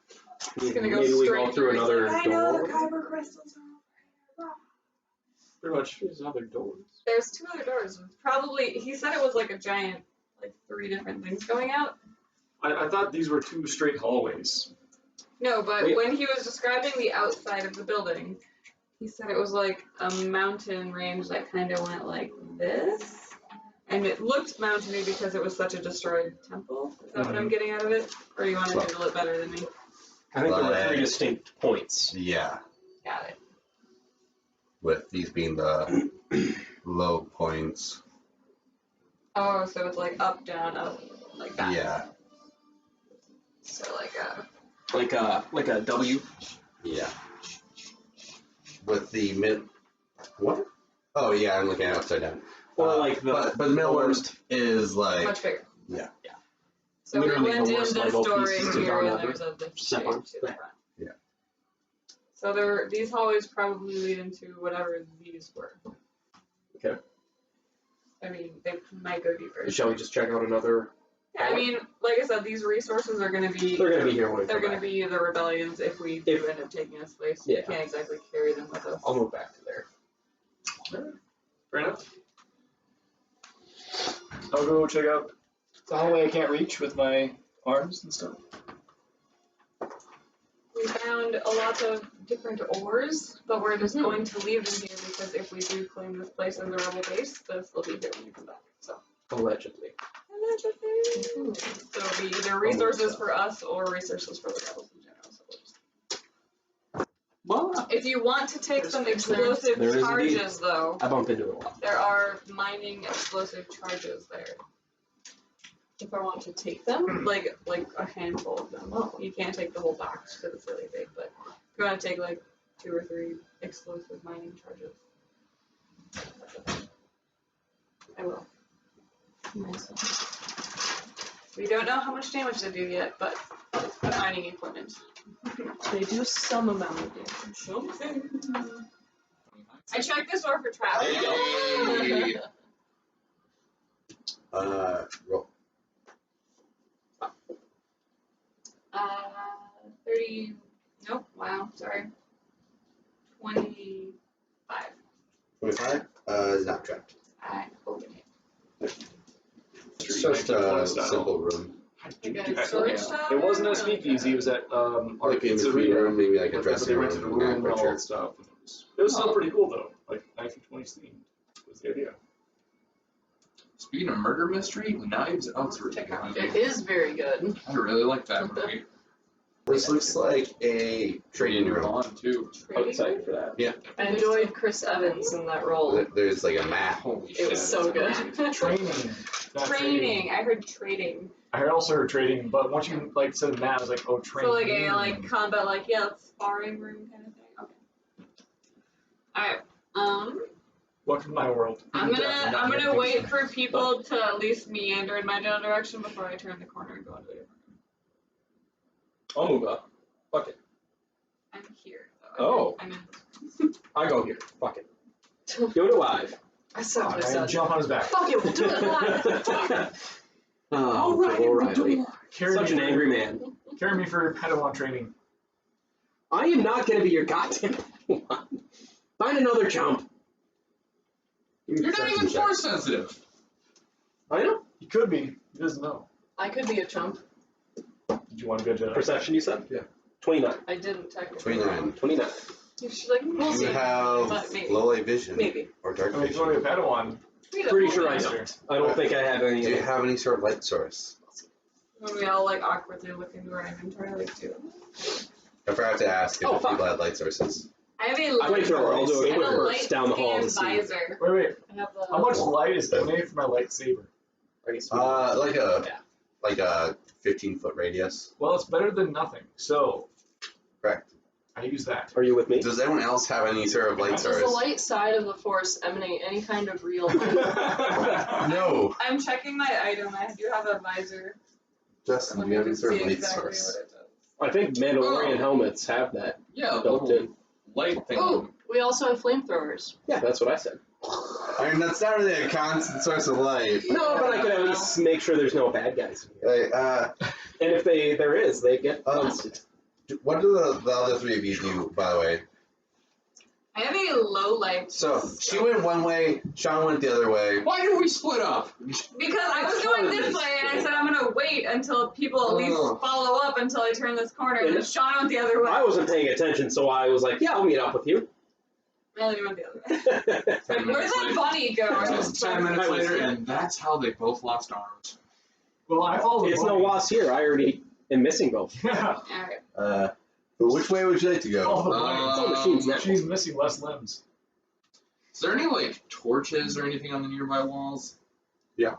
S4: It's gonna go
S5: Maybe we
S4: straight
S5: go through
S4: through.
S5: another
S4: I know
S5: door.
S4: the kyber crystals are over here.
S3: Pretty much.
S5: There's other doors.
S4: There's 2 other doors. Probably, he said it was like a giant, like 3 different things going out.
S3: I thought these were 2 straight hallways.
S4: No, but
S5: Wait.
S4: when he was describing the outside of the building, he said it was like a mountain range that kind of went like this. And it looked mountainy because it was such a destroyed temple. Is that what I'm getting out of it? Or you want to handle it better than me?
S5: I think there were
S1: Like-
S5: 3 distinct points.
S1: Yeah,
S4: Got it.
S1: with these being the low points.
S4: Oh, so it's like up, down, up, like that.
S1: Yeah,
S4: So like
S5: Like a W.
S1: yeah. With the mid. What? Oh yeah, I'm looking at it upside down.
S5: Or like the
S1: but the middle one
S5: worst.
S1: is like
S4: much bigger.
S1: Yeah.
S4: So we
S5: Literally
S4: went
S5: the
S4: in
S5: worst
S4: this
S5: Lego
S4: door
S5: pieces
S4: in
S5: to
S4: here,
S5: go
S4: and
S5: under.
S4: there's a lift
S5: Step
S4: shape
S5: on.
S4: to the front.
S1: Yeah.
S4: So these hallways probably lead into whatever these were.
S5: Okay.
S4: I mean, they might go deeper.
S5: Shall we just check out another?
S4: Yeah, I mean, like I said, these resources are going to be.
S5: They're gonna be here when we
S4: They're
S5: come
S4: going to
S5: back.
S4: be the rebellions if we do end up taking this place.
S5: Yeah.
S4: We can't exactly carry them with us.
S5: I'll move back to there.
S3: Fair enough. I'll go check out the hallway I can't reach with my arms and stuff.
S4: We found a lot of different ores, but we're just going to leave them here because if we do claim this place as a rebel base, this will be here when we come back. So.
S5: Allegedly.
S4: So it'll be either resources for us or resources for the rebels in general. So we'll just...
S5: Well,
S4: If you want to take some explosive
S5: There is indeed.
S4: charges, though,
S5: I bumped into it a lot.
S4: there are mining explosive charges there.
S6: If I want to take them,
S4: Like a handful of them.
S6: Oh.
S4: You can't take the whole box because it's really big, but if you want to take like 2 or 3 explosive mining charges, I will. We don't know how much damage they do yet, but it's the mining equipment.
S6: they do some amount of damage.
S4: I checked this door for traps.
S5: There you go.
S1: roll.
S4: 30. Nope. Wow. Sorry. 25.
S1: 25. Is not trapped.
S4: I open it.
S1: It's just a simple room.
S4: Storage style
S3: It wasn't a
S4: room?
S3: speakeasy. It was at
S1: Like a
S3: pizzeria.
S1: between room, maybe like a
S3: But
S1: dressing
S3: they
S1: room.
S3: rented a
S1: and a
S3: room and all
S1: butcher.
S3: that stuff. It was still pretty cool though. Like 1920s themed was the idea.
S7: Speaking of murder mystery, Knives Out's really good.
S6: It is very good.
S7: I really like that movie.
S1: This looks like a trading room.
S7: On too.
S5: I'm excited for that.
S6: I enjoyed Chris Evans in that role.
S1: There's like a map.
S7: Holy
S6: It
S7: shit.
S6: was so good.
S3: Training. Not
S4: Training. I heard trading.
S3: I also heard trading, but once you like said that, I was like, oh, training.
S4: So like a like combat, like sparring room kind of thing. Okay. All right.
S3: Welcome to my world.
S4: I'm
S3: Definitely not
S4: gonna
S3: making
S4: wait
S3: sense.
S4: for people to at least meander in my general direction before I turn the corner and go into a different room.
S5: I'll move up. Fuck it.
S4: I'm here. Though. I'm in.
S5: I go here. Fuck it. Do it alive.
S6: I said what I
S3: And
S6: said.
S3: jump on his back.
S6: Fuck it, we'll do it live.
S5: Oh, Joe O'Reilly.
S3: Carry
S5: Such
S3: me
S5: an
S3: for-
S5: angry man.
S3: Carry me for Padawan training.
S5: I am not going to be your goddamn Padawan. Find another jump.
S7: You're not even force sensitive.
S5: I know.
S3: He could be. He doesn't know.
S6: I could be a chump.
S3: Did you want to be a Jedi?
S5: Perception, you said?
S1: Yeah.
S5: 29.
S6: I didn't technically.
S1: 29.
S5: 29.
S6: You should like
S4: We'll
S1: You
S4: see.
S1: have
S4: But maybe.
S1: low light vision
S4: Maybe.
S1: or dark
S3: I mean, if you want to be
S1: vision.
S3: a Padawan,
S5: Pretty sure I don't. I don't think I have any.
S1: Do you have any sort of light source?
S4: When we all like awkwardly look into our inventory, like do.
S1: I forgot to ask if
S5: Oh, fuck.
S1: people had light sources.
S4: I have a
S5: Wait,
S4: light.
S5: thrower. I'll do
S4: I
S5: a
S4: have
S5: quick
S4: a
S5: burst
S4: light
S5: down the hall to
S4: scan
S5: see.
S4: visor.
S3: wait.
S4: I have the.
S3: How much light is donated for my lightsaber?
S1: Like a 15-foot radius.
S3: Well, it's better than nothing. So.
S1: Correct.
S3: I use that.
S5: Are you with me?
S1: Does anyone else have any sort of light
S6: Does the
S1: source?
S6: light side of the force emanate any kind of real light?
S1: No.
S4: I'm checking my item. I do have a visor.
S1: Justin,
S4: Let
S1: do
S4: me
S1: you have any sort of
S4: see
S1: light
S4: exactly
S1: source?
S4: what it does.
S5: I think Mandalorian
S7: Oh.
S5: helmets have that
S7: Yeah,
S5: built
S7: little
S5: in.
S7: light thing.
S6: Oh, we also have flamethrowers.
S5: Yeah, that's what I said.
S1: I mean, that's not really a constant source of light.
S5: No, but I can at least make sure there's no bad guys in here.
S1: Like,
S5: And if there is, they get
S1: Oh.
S5: busted.
S1: what do the other three of you do, by the way?
S4: I have a low light.
S1: So, she went one way, Sean went the other way.
S7: Why did we split up?
S4: Because I was going this way and I said I'm gonna wait wait until people at least follow up until I turn this corner. And then Sean went the other way.
S5: I wasn't paying attention, so I was like, yeah, I'll meet up with you.
S4: And then he went the other way.
S7: 10
S4: Where's
S7: minutes
S4: that
S7: later,
S4: bunny going?
S7: just 10 minutes later, and that's how they both lost arms.
S3: Well, I followed
S5: It's
S3: the
S5: no
S3: bunny.
S5: loss here. I already am missing both.
S3: Yeah.
S4: Alright.
S1: But which way would you like to go?
S3: All the bunnies.
S5: It's all machines now.
S3: She's missing less limbs.
S7: Is there any like torches or anything on the nearby walls?
S1: Yeah.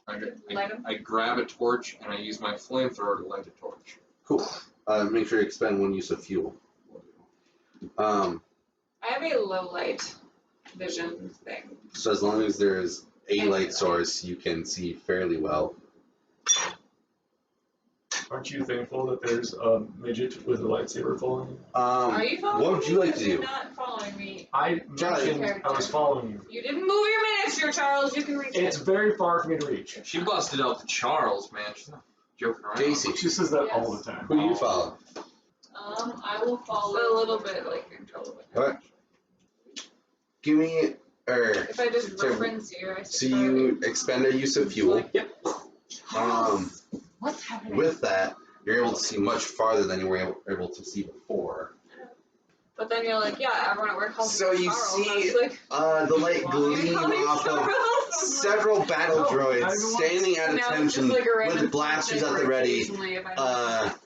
S4: Light 'em?
S7: I grab a torch and I use my flamethrower to light a torch.
S1: Cool. Make sure you expend one use of fuel.
S4: I have a low light vision thing.
S1: So as long as there's a light source, you can see fairly well.
S3: Aren't you thankful that there's a midget with a lightsaber following you?
S4: Are you following
S1: what would
S4: me?
S1: you like to
S4: 'Cause
S1: do?
S4: You're not following me.
S3: I
S1: Charlie.
S3: mentioned I was following you.
S4: You didn't move your miniature, Charles. You can reach
S3: It's
S4: it.
S3: very far for me to reach.
S7: She busted out the Charles, man. She's not joking around.
S1: JC.
S3: She says that
S4: Yes.
S3: all the time.
S1: Who do you follow?
S6: I will follow.
S4: A little bit like in trouble. with that.
S1: What? Give me,
S4: If I just
S1: So-
S4: reference you, I
S1: so you expend a use of fuel.
S5: Yep.
S4: What's happening?
S1: With that, you're able to see much farther than you were able to see before.
S4: But then you're like, yeah, everyone at work calls
S1: So
S4: me
S1: you
S4: Charles.
S1: see-
S4: I was like,
S1: The light
S4: why are you
S1: gleam
S4: calling me
S1: off of
S4: Charles?
S1: several battle
S3: Oh,
S1: droids
S3: I don't want-
S1: standing at
S4: Now it's just
S1: attention
S4: like a random
S1: with blasters at the
S4: thing
S1: ready.
S4: occasionally if I don't
S1: Uh,
S4: have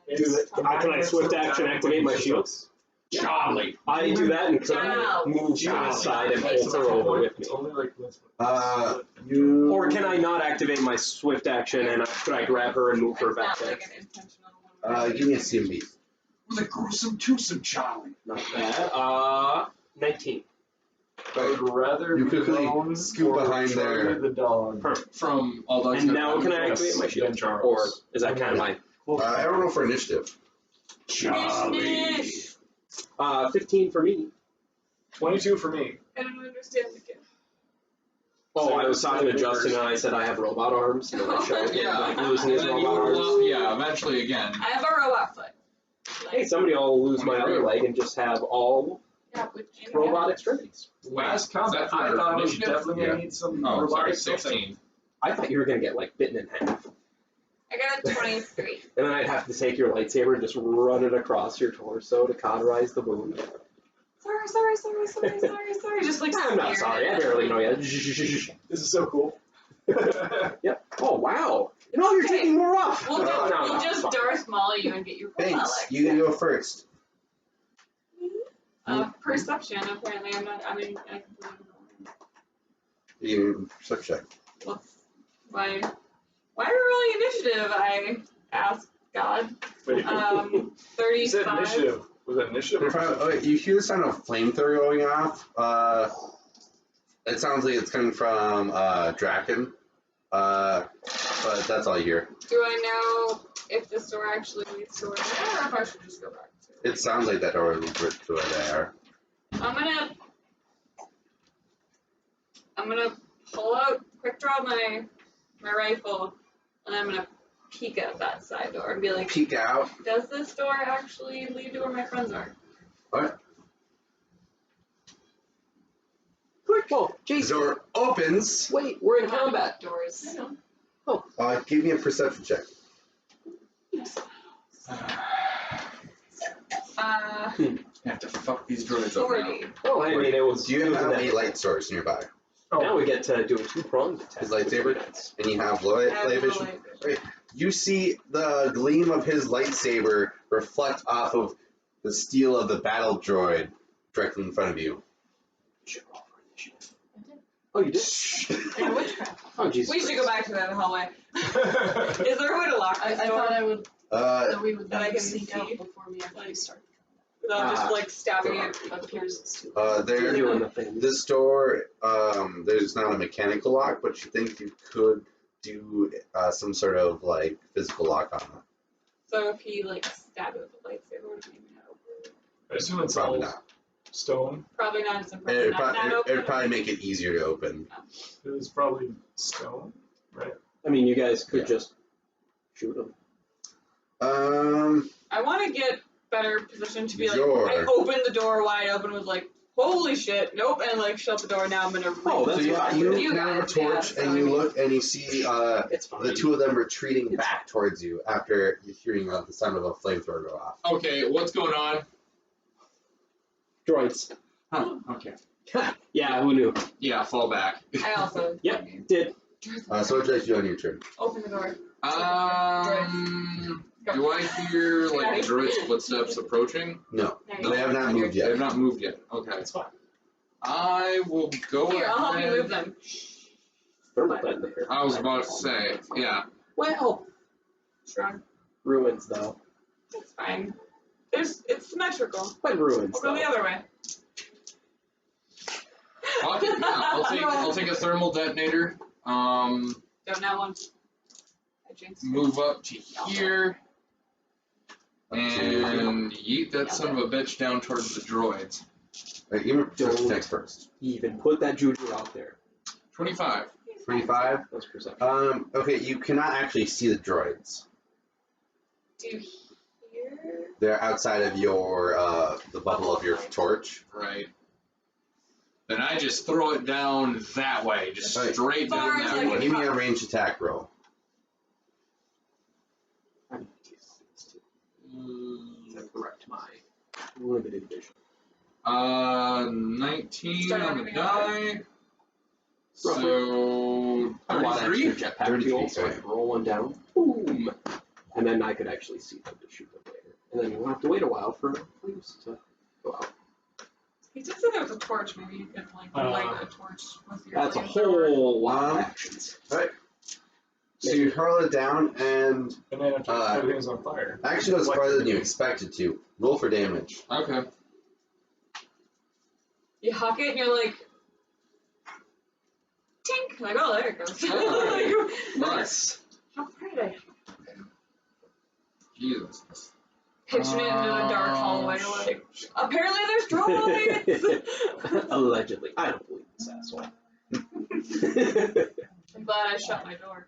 S4: exclamation.
S5: Can I swift action activate my shields?
S7: Charlie.
S5: I do that and can I
S4: Wow.
S5: move to the side and
S3: It's
S5: pull her over with me?
S3: It's only like this.
S1: You.
S5: Or can I not activate my swift action and could I grab her and move her
S4: It's
S5: back
S4: not
S5: there?
S4: like an intentional one.
S1: Give me a CMB.
S7: Was a gruesome twosome Charlie.
S5: Not bad. 19.
S3: I would rather
S1: You
S3: be
S1: quickly
S3: known
S1: scoot
S3: for
S1: behind
S3: Charlie
S1: there.
S3: the dog.
S5: Perfect.
S7: From all dogs.
S5: And
S7: Go
S5: now
S7: Down.
S5: can I
S3: Yes,
S5: activate my
S3: Ben
S5: shield?
S3: Charles.
S5: Or is that kind of my...
S1: Everyone roll for initiative.
S7: Charlie.
S5: 15 for me.
S3: 22 for me.
S4: I don't understand the game.
S5: Oh, I was talking to Justin and I said I have robot arms. And then I showed him
S7: Yeah,
S5: like
S7: and
S5: losing his
S7: then you
S5: robot
S7: were
S5: arms.
S7: yeah, eventually again.
S4: I have a robot foot.
S5: Hey, somebody will lose my other leg and just have all
S4: Yeah, which
S5: robot extremities.
S3: Last
S7: Is that
S3: combat,
S7: for
S3: I thought I was
S7: initiative?
S3: definitely
S1: Yeah.
S3: going to need some
S7: Oh, sorry,
S3: robotic stuff.
S7: 16.
S5: I thought you were going to get like bitten in half.
S4: I got a 23.
S5: And then I'd have to take your lightsaber and just run it across your torso to cauterize the wound.
S4: Sorry. Just like
S5: I'm not sorry, I barely know you.
S3: This is so cool.
S5: Yep. Oh, wow. No, you're taking more off.
S4: We'll,
S5: No, no,
S4: we'll
S5: no,
S4: just
S5: fuck.
S4: Darth Maul you and get your robot
S1: Thanks.
S4: legs.
S1: You can go first.
S4: Perception, apparently. I'm not, I mean, I completely
S1: You perception check.
S4: What's, why are we rolling initiative? I asked God.
S3: Wait, you said
S4: 35.
S3: initiative. Was that initiative? or perception?
S1: You hear the sound of flamethrower going off. It sounds like it's coming from Draken. But that's all you hear.
S4: Do I know if this door actually leads to where they are, or if I should just go back to
S1: It sounds like that door leads right to where they are.
S4: I'm gonna pull out, quick draw my rifle, and I'm gonna peek at that side door and be like,
S1: Peek out.
S4: does this door actually lead to where my friends are?
S1: What?
S5: Whoa,
S1: The
S5: Jason.
S1: door opens.
S5: Wait, we're in combat.
S4: Doors.
S1: Give me a perception check.
S7: You have to fuck these droids up now.
S4: 40.
S5: Oh, I mean, it was.
S1: Do you
S5: it was
S1: have
S5: an-
S1: a light source nearby?
S5: Now we get to do a two-pronged attack.
S1: His lightsaber? And you have
S4: I
S1: light
S4: have no
S1: vision.
S4: light vision.
S1: Right. You see the gleam of his lightsaber reflect off of the steel of the battle droid directly in front of you.
S5: Oh, you did?
S6: And witchcraft.
S5: Oh, Jesus.
S4: We should go back to that hallway. Is there a way to lock
S6: I
S4: this door?
S6: thought I would. That we would
S4: that I
S6: then
S4: can
S6: sneak out
S4: see.
S6: before we actually start.
S4: Without just like stabbing it.
S6: But appears it's too.
S5: You're
S1: There,
S5: doing the thing.
S1: this door, there's not a mechanical lock, but you think you could do some sort of like physical lock on it.
S4: So if he like stabbed it with a lightsaber, would maybe not open it?
S3: I assume it's
S1: Probably
S3: all
S1: not.
S3: stone.
S4: Probably not. It's
S1: And it'd,
S4: not open.
S1: it'd probably make it easier to open.
S3: It was probably stone, right?
S5: I mean, you guys could
S1: Yeah.
S5: just shoot him.
S4: I want to get better position to be like,
S1: Sure.
S4: I opened the door wide open with like holy shit, nope, and like shut the door. Now I'm gonna.
S5: Oh, that's
S1: So you,
S5: fine.
S1: you now have a torch,
S4: yeah,
S1: and you look and you see
S5: It's fine.
S1: the two of them retreating back towards you after you hearing the sound of a flamethrower go off.
S7: Okay, what's going on?
S5: Droids.
S7: Huh, okay.
S5: Yeah, who knew?
S7: Yeah, fall back.
S4: I also.
S5: Yep, did.
S1: So what did you do on your turn?
S4: Open the door.
S7: Do I hear like the droid's footsteps approaching?
S1: No,
S4: No,
S1: they have not moved
S7: They
S1: yet.
S7: have not moved yet. Okay.
S3: It's fine.
S7: I will go
S4: Here, I'll help you
S7: ahead.
S4: move them.
S5: Thermal detonator.
S7: I was about to say, yeah.
S5: Well,
S4: Strong.
S5: ruins though.
S4: It's fine. It's symmetrical.
S5: But ruins
S4: We'll go the
S5: though.
S4: other way.
S7: Okay, yeah, I'll take a thermal detonator.
S4: Don't know one. I jinxed it.
S7: Move up to here. And yeet that son of a bitch down towards the droids.
S1: Right, you
S5: Don't.
S1: next first.
S5: Even put that juju out there.
S7: 25.
S1: 25.
S5: That's perception.
S1: Okay, you cannot actually see the droids.
S4: Do you hear?
S1: They're outside of your the bubble of your torch.
S7: Right. Then I just throw it down that way, just
S1: Right.
S7: straight down
S4: Far as
S7: that
S4: I
S7: way.
S4: can-
S1: Give me a ranged attack roll.
S5: I need to use these two. To correct my limited vision.
S7: 19
S4: Start
S7: on the
S4: moving
S7: die.
S5: Roughly.
S7: So,
S5: I want
S7: 33?
S5: extra jetpack
S1: 33,
S5: fuel, so I
S1: okay.
S5: can roll one down. Boom! And then I could actually see them to shoot them later. And then we'll have to wait a while for flames to go out.
S4: He just said there was a torch. Maybe you could like light a torch with your.
S5: That's a
S4: flamethrower.
S5: whole lot of actions.
S1: So you hurl it down, and
S3: And then after everything's on fire.
S1: actually goes farther than you expected to. Roll for damage.
S7: Okay.
S4: You huck it and you're like, tink! Like, oh, there it goes.
S7: Oh,
S4: Like,
S7: nice.
S4: how pretty.
S7: Jesus.
S4: Pitching it into a dark hallway, like, apparently there's droids!
S5: Allegedly. I don't believe this asshole.
S4: I'm glad I shut my door.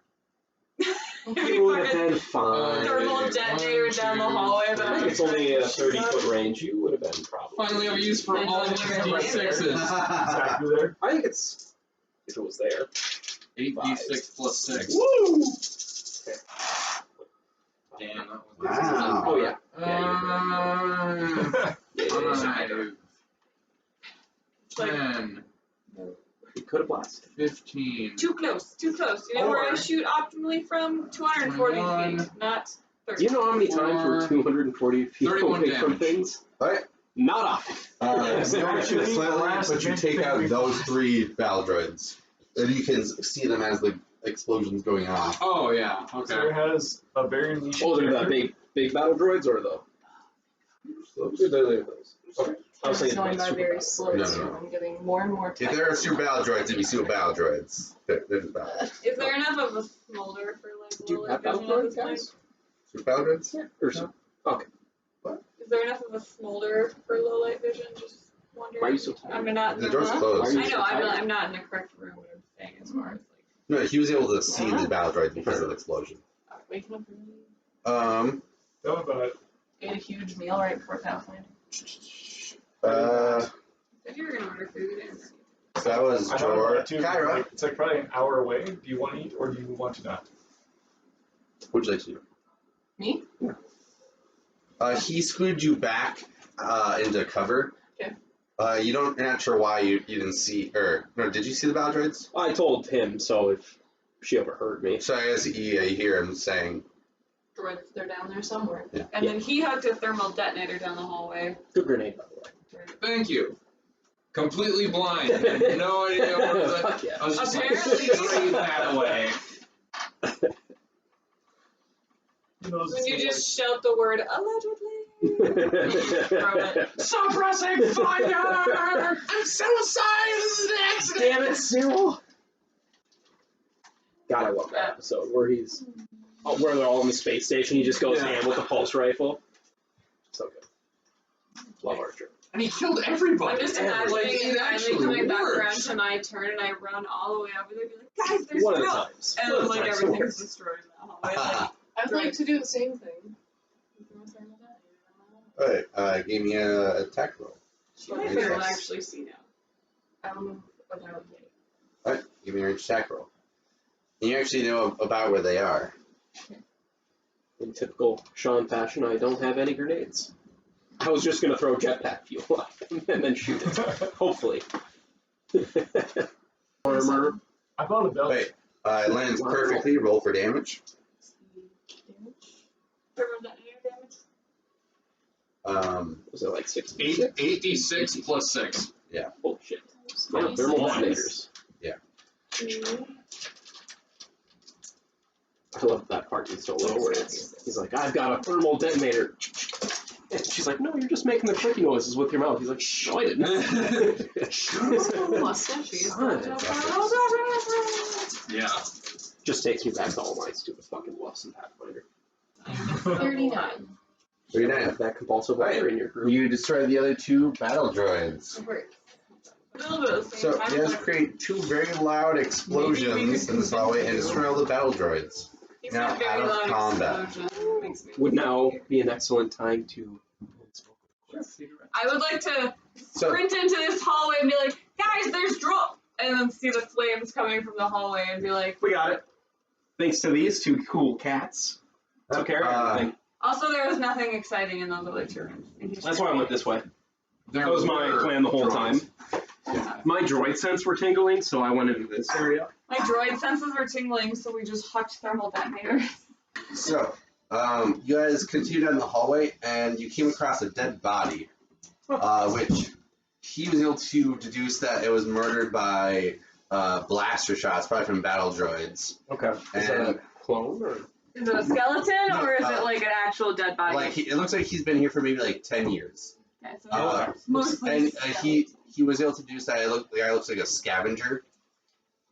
S5: You would have been fine.
S4: Thermal detonator down the hallway.
S5: I think it's only a 30-foot range. You would have been probably.
S7: Finally, I've used for all these D6s.
S3: Exactly there.
S5: I think it's. If it was there.
S7: 8d6 plus 6.
S5: Woo!
S7: Damn, that was
S1: Wow.
S5: Oh, yeah. Yeah, yeah, yeah.
S7: 10,
S5: You could have blasted.
S7: 15.
S4: Too close, too close. You know where I
S7: Or-
S4: shoot optimally from? 240 feet, not 30.
S5: Do you know how many times we're 240 feet
S7: 31
S5: away from
S7: damage.
S5: things?
S1: Alright.
S5: Not often.
S1: So you want to shoot slightly, but you take out those 3 battle droids. And you can see them as the explosion's going off.
S7: Oh, yeah,
S3: Sarah
S7: okay.
S3: has a very niche.
S5: Oh, they're the
S3: character.
S5: big battle droids or the. Those. Okay. I was
S6: It's
S5: thinking
S6: going
S5: about
S6: by
S5: super
S6: very
S5: battle.
S6: slow
S1: No,
S6: too.
S1: no.
S6: I'm getting more and more
S1: If
S6: tired.
S1: there are super battle droids, it'd be super battle droids. They're just battle droids.
S4: Is there enough of a smolder for like
S5: Do you
S4: low
S5: have
S4: light
S5: battle
S4: vision at this
S5: droids,
S4: point?
S5: guys?
S1: Super battle droids?
S5: Yeah. Or so.
S4: Is there enough of a smolder for low light vision? Just wondering.
S5: Why are you so tired?
S4: I'm not.
S1: The door's
S4: Huh?
S1: closed.
S5: Why are
S4: I
S5: you
S4: know.
S5: so tired?
S4: I'm not in the correct room. What I'm saying as far as like.
S1: No, he was able to see the battle droids because of the explosion.
S6: Waking up early.
S3: No, but
S6: Ate a huge meal right before Pathfinder.
S4: Said you were gonna order food and.
S1: So that was
S3: I thought about
S1: Jor.
S3: it too.
S1: Kyra,
S3: Like, it's like probably an hour away. Do you want to eat or do you want to not?
S1: what'd you like to do?
S6: Me?
S1: He screwed you back into cover.
S6: Okay.
S1: You're not sure why you didn't see, or no, did you see the battle droids?
S5: I told him, so if she overheard me.
S1: So I guess you hear him saying,
S6: Droids, they're down there somewhere.
S4: And then he hucked a thermal detonator down the hallway.
S5: Good grenade, by the way.
S7: Thank you. Completely blind. Had no idea what was that.
S5: Fuck yeah.
S7: I was just like,
S4: Apparently-
S7: straight that way.
S4: When you just shout the word allegedly. Throw it.
S7: Suppressing fire! I'm so sorry, this is an accident!
S5: Damn it, Cyril! God, I love that episode where where they're all in the space station. He just goes
S7: Yeah.
S5: ham with the pulse rifle. So good. Love Archer.
S7: And he killed everybody.
S4: I'm just
S7: Like,
S4: imagining
S7: it
S4: it finally
S7: actually
S4: coming back
S7: works.
S4: around to my turn and I run all the way over there and be like, guys, there's
S5: One of the
S4: drill.
S5: times.
S4: And
S5: One of the
S4: like
S5: times it
S4: everything's
S5: works.
S4: destroyed in that hallway. Like,
S6: I'd like to do the same thing.
S1: alright, give me a attack roll.
S6: You might be able to actually see now. I don't know what I would get.
S1: Alright, give me your attack roll. And you actually know about where they are.
S5: In typical Sean fashion, I don't have any grenades. I was just going to throw jetpack fuel at them and then shoot it. Hopefully. Armor.
S3: I found a belt.
S1: Wait, it lands perfectly. Roll for damage.
S5: Was it like 6?
S7: 86 plus 6.
S5: Holy shit. Yeah, thermal detonators.
S1: Yeah.
S5: I love that part in Solo where he's like, I've got a thermal detonator. And she's like, no, you're just making the clicky noises with your mouth. He's like, no, I didn't.
S7: Yeah.
S5: Just takes me back to all my stupid fucking bluffs in Pathfinder.
S6: 39.
S1: 39.
S5: Have that compulsive weapon in your group.
S1: You destroy the other 2 battle droids.
S4: A little bit of the same
S1: So
S4: time,
S1: you guys
S4: but
S1: create 2 very loud explosions in this hallway and destroy all the battle droids.
S4: he
S1: Now
S4: said very
S1: out of
S4: loud
S1: combat.
S4: explosion. Makes me
S5: Would now
S4: sleepy.
S5: be an excellent time to.
S4: I would like to
S1: So
S4: sprint into this hallway and be like, guys, there's drop, and then see the flames coming from the hallway and be like,
S2: We got it. Thanks to these 2 cool cats. Took care of everything.
S4: also there was nothing exciting in those other 2 rooms.
S2: That's why I went this way.
S7: There
S2: That was my
S7: were
S2: plan the whole
S7: droids.
S2: time. My droid sense were tingling, so I went into this area.
S4: My droid senses were tingling, so we just hucked thermal detonators.
S1: So, you guys continue down the hallway, and you came across a dead body, which he was able to deduce that it was murdered by blaster shots, probably from battle droids.
S5: Okay. Is that a clone or?
S4: Is it a skeleton,
S1: No,
S4: or is it like an actual dead body?
S1: Like, it looks like he's been here for maybe like 10 years.
S4: Okay, so
S1: Uh,
S4: mostly
S1: and
S4: skeleton.
S1: he was able to deduce that the guy looks like a scavenger.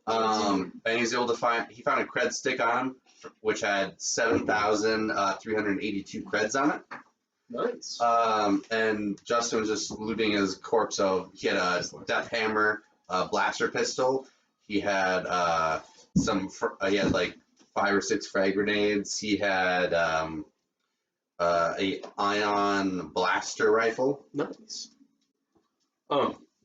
S1: And he's able to he found a cred stick on him, which had 7,382 creds on it.
S5: Nice.
S1: And Justin was just looting his corpse. So he had a death hammer, a blaster pistol. He had he had like 5 or 6 frag grenades. He had a ion blaster rifle.
S5: Nice.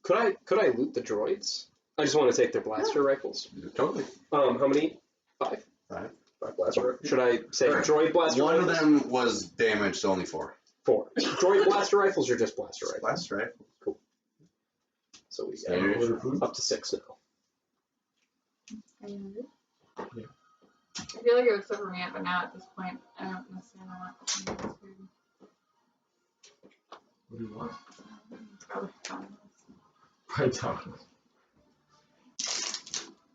S5: Could I loot the droids? I just want to take their blaster rifles.
S1: Totally.
S5: How many? 5?
S1: 5.
S5: 5 blaster. Should I say
S1: Right.
S5: droid blaster
S1: One
S5: rifles?
S1: of them was damaged, so only 4.
S5: 4. Droid blaster rifles or just blaster rifles?
S1: Blaster rifle.
S5: So we
S1: Standard.
S5: got up to 6 now.
S4: I feel like it would flip me up, but now at this point, I don't necessarily want to.
S3: What do you want?
S4: Probably fine.
S5: Right down.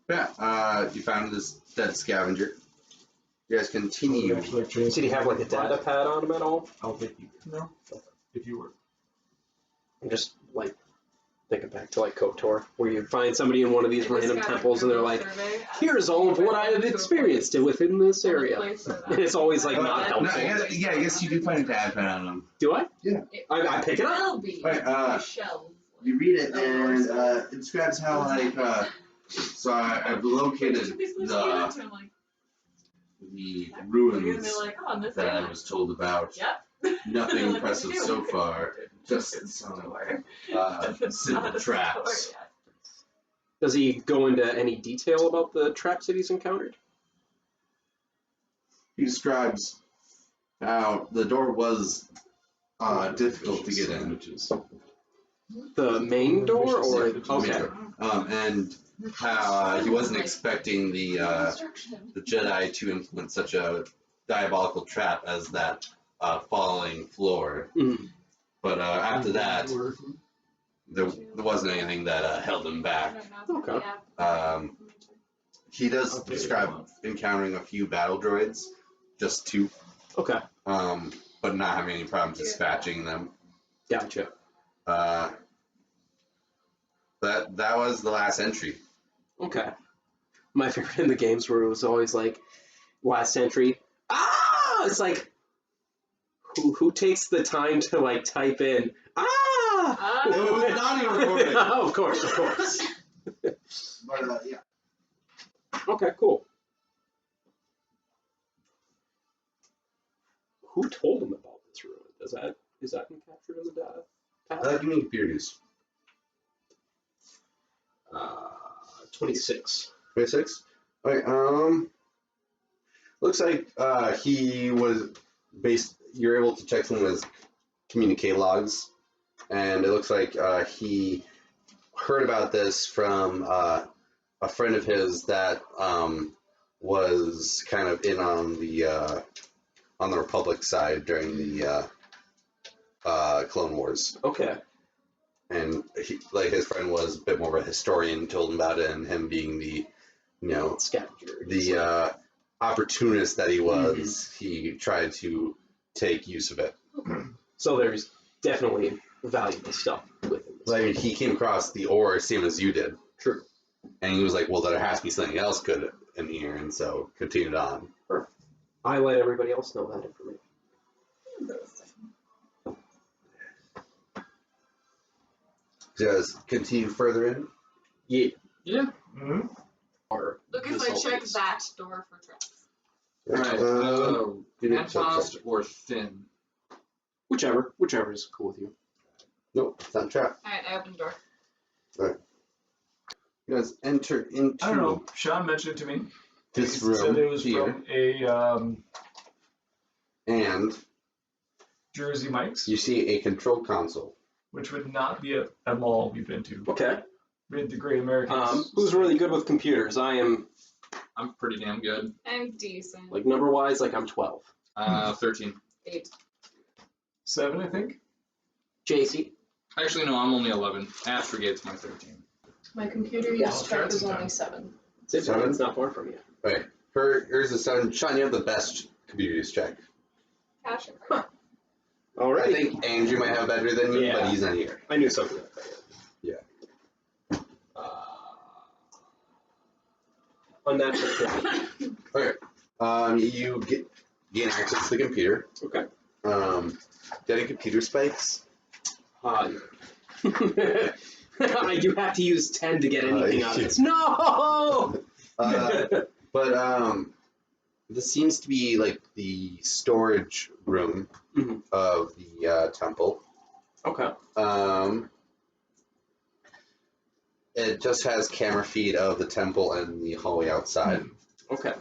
S1: Yeah, you found this dead scavenger. You guys continue.
S3: Actually, change
S5: Did he have like a data pad on him at all?
S3: I'll take you. No. If you were.
S5: I'm just like thinking back to like KOTOR, where you find somebody in one of these random temples and they're like, here's all of what I have experienced within this area. And it's always like not
S1: No,
S5: helpful.
S1: I guess you do find a dad pad on them.
S5: Do I?
S1: Yeah.
S5: I pick it up.
S6: Will be
S1: Right,
S6: shells.
S1: You read it, and it describes how, like, so I've located the ruins that I was told about.
S4: Yep.
S1: Nothing impressive so far, just some simple traps.
S5: Does he go into any detail about the traps that he's encountered?
S1: He describes how the door was difficult to get in.
S5: The main door, or okay?
S1: And how he wasn't expecting the Jedi to implement such a diabolical trap as that falling floor.
S5: Mhm.
S1: But after that, there wasn't anything that held him back.
S5: Okay.
S1: He does describe encountering a few battle droids, just 2,
S5: Okay.
S1: but not having any problem dispatching them.
S5: Gotcha.
S1: That was the last entry.
S5: Okay. My favorite in the games where it was always like, last entry. Ah! It's like, who takes the time to like type in, ah!
S1: It was not even recorded.
S5: Oh, of course.
S1: But yeah.
S5: Okay, cool. Who told him about this ruin? Is that captured in the data?
S1: Give me computer use.
S5: 26.
S1: 26. Alright, looks like he was you're able to check some of his communique logs, and it looks like he heard about this from a friend of his that was kind of in on the Republic side during the Clone Wars.
S5: Okay.
S1: And his friend was a bit more of a historian, told him about it, and him being the,
S5: Scavenger.
S1: the opportunist that he was, he tried to take use of it.
S5: So there's definitely valuable stuff with him.
S1: Like, he came across the ore same as you did.
S5: True.
S1: And he was like, well, there has to be something else good in here, and so continued on.
S5: I let everybody else know that information.
S1: Just continue further in.
S5: Yeah.
S7: Yeah.
S3: Mm-hmm.
S5: Or
S4: Lucas, I check that door for traps.
S7: Alright,
S1: give me a check.
S7: fast or thin?
S5: Whichever is cool with you.
S1: Nope, it's not a trap.
S4: Alright, I open the door.
S1: You guys enter into
S3: I don't know. Sean mentioned it to me.
S1: this
S3: He
S1: room
S3: said it was
S1: here,
S3: from a
S1: and
S3: Jersey Mike's,
S1: you see a control console.
S3: which would not be a mall we've been to.
S5: Okay.
S3: We had the Great American.
S5: Who's really good with computers? I am,
S7: I'm pretty damn good.
S4: I'm decent.
S5: like, number-wise, like, I'm 12.
S7: 13.
S4: 8.
S3: 7, I think.
S5: JC?
S7: Actually, no, I'm only 11. Astrogate's my 13.
S6: My computer
S3: I'll
S6: use
S3: try
S6: check is
S3: sometime.
S6: only 7.
S1: Seven?
S5: It's not far from you.
S1: Right. Here's the 7. Sean, you have the best computer use check.
S4: Cash or card?
S1: I
S5: Alright.
S1: think Andrew might have better than you,
S5: Yeah.
S1: but he's not here.
S5: I knew something like that.
S1: Yeah.
S5: Unnatural 20.
S1: You gain access to the computer.
S5: Okay.
S1: Getting computer spikes.
S5: I do have to use 10 to get anything out of this. No!
S1: But this seems to be like the storage room
S5: Mhm.
S1: of the temple.
S5: Okay.
S1: It just has camera feed of the temple and the hallway outside.
S5: Okay.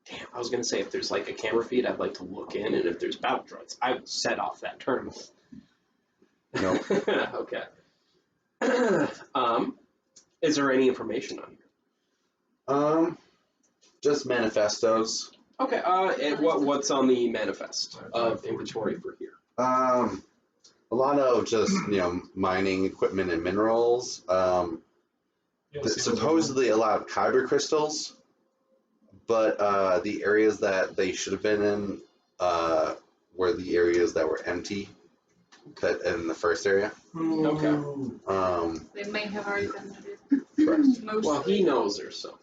S5: Damn, I was gonna say if there's like a camera feed, I'd like to look in, and if there's battle droids, I will set off that tournament.
S1: No.
S5: Okay. Is there any information on here?
S1: Just manifestos.
S5: Okay. And what's on the manifest of inventory for here?
S1: A lot of just mining equipment and minerals. Supposedly a lot of kyber crystals, but the areas that they should have been in were the areas that were empty. That in the first area.
S5: Okay.
S4: They may have already been
S1: Correct.
S4: mostly.
S5: Well, he knows there's some.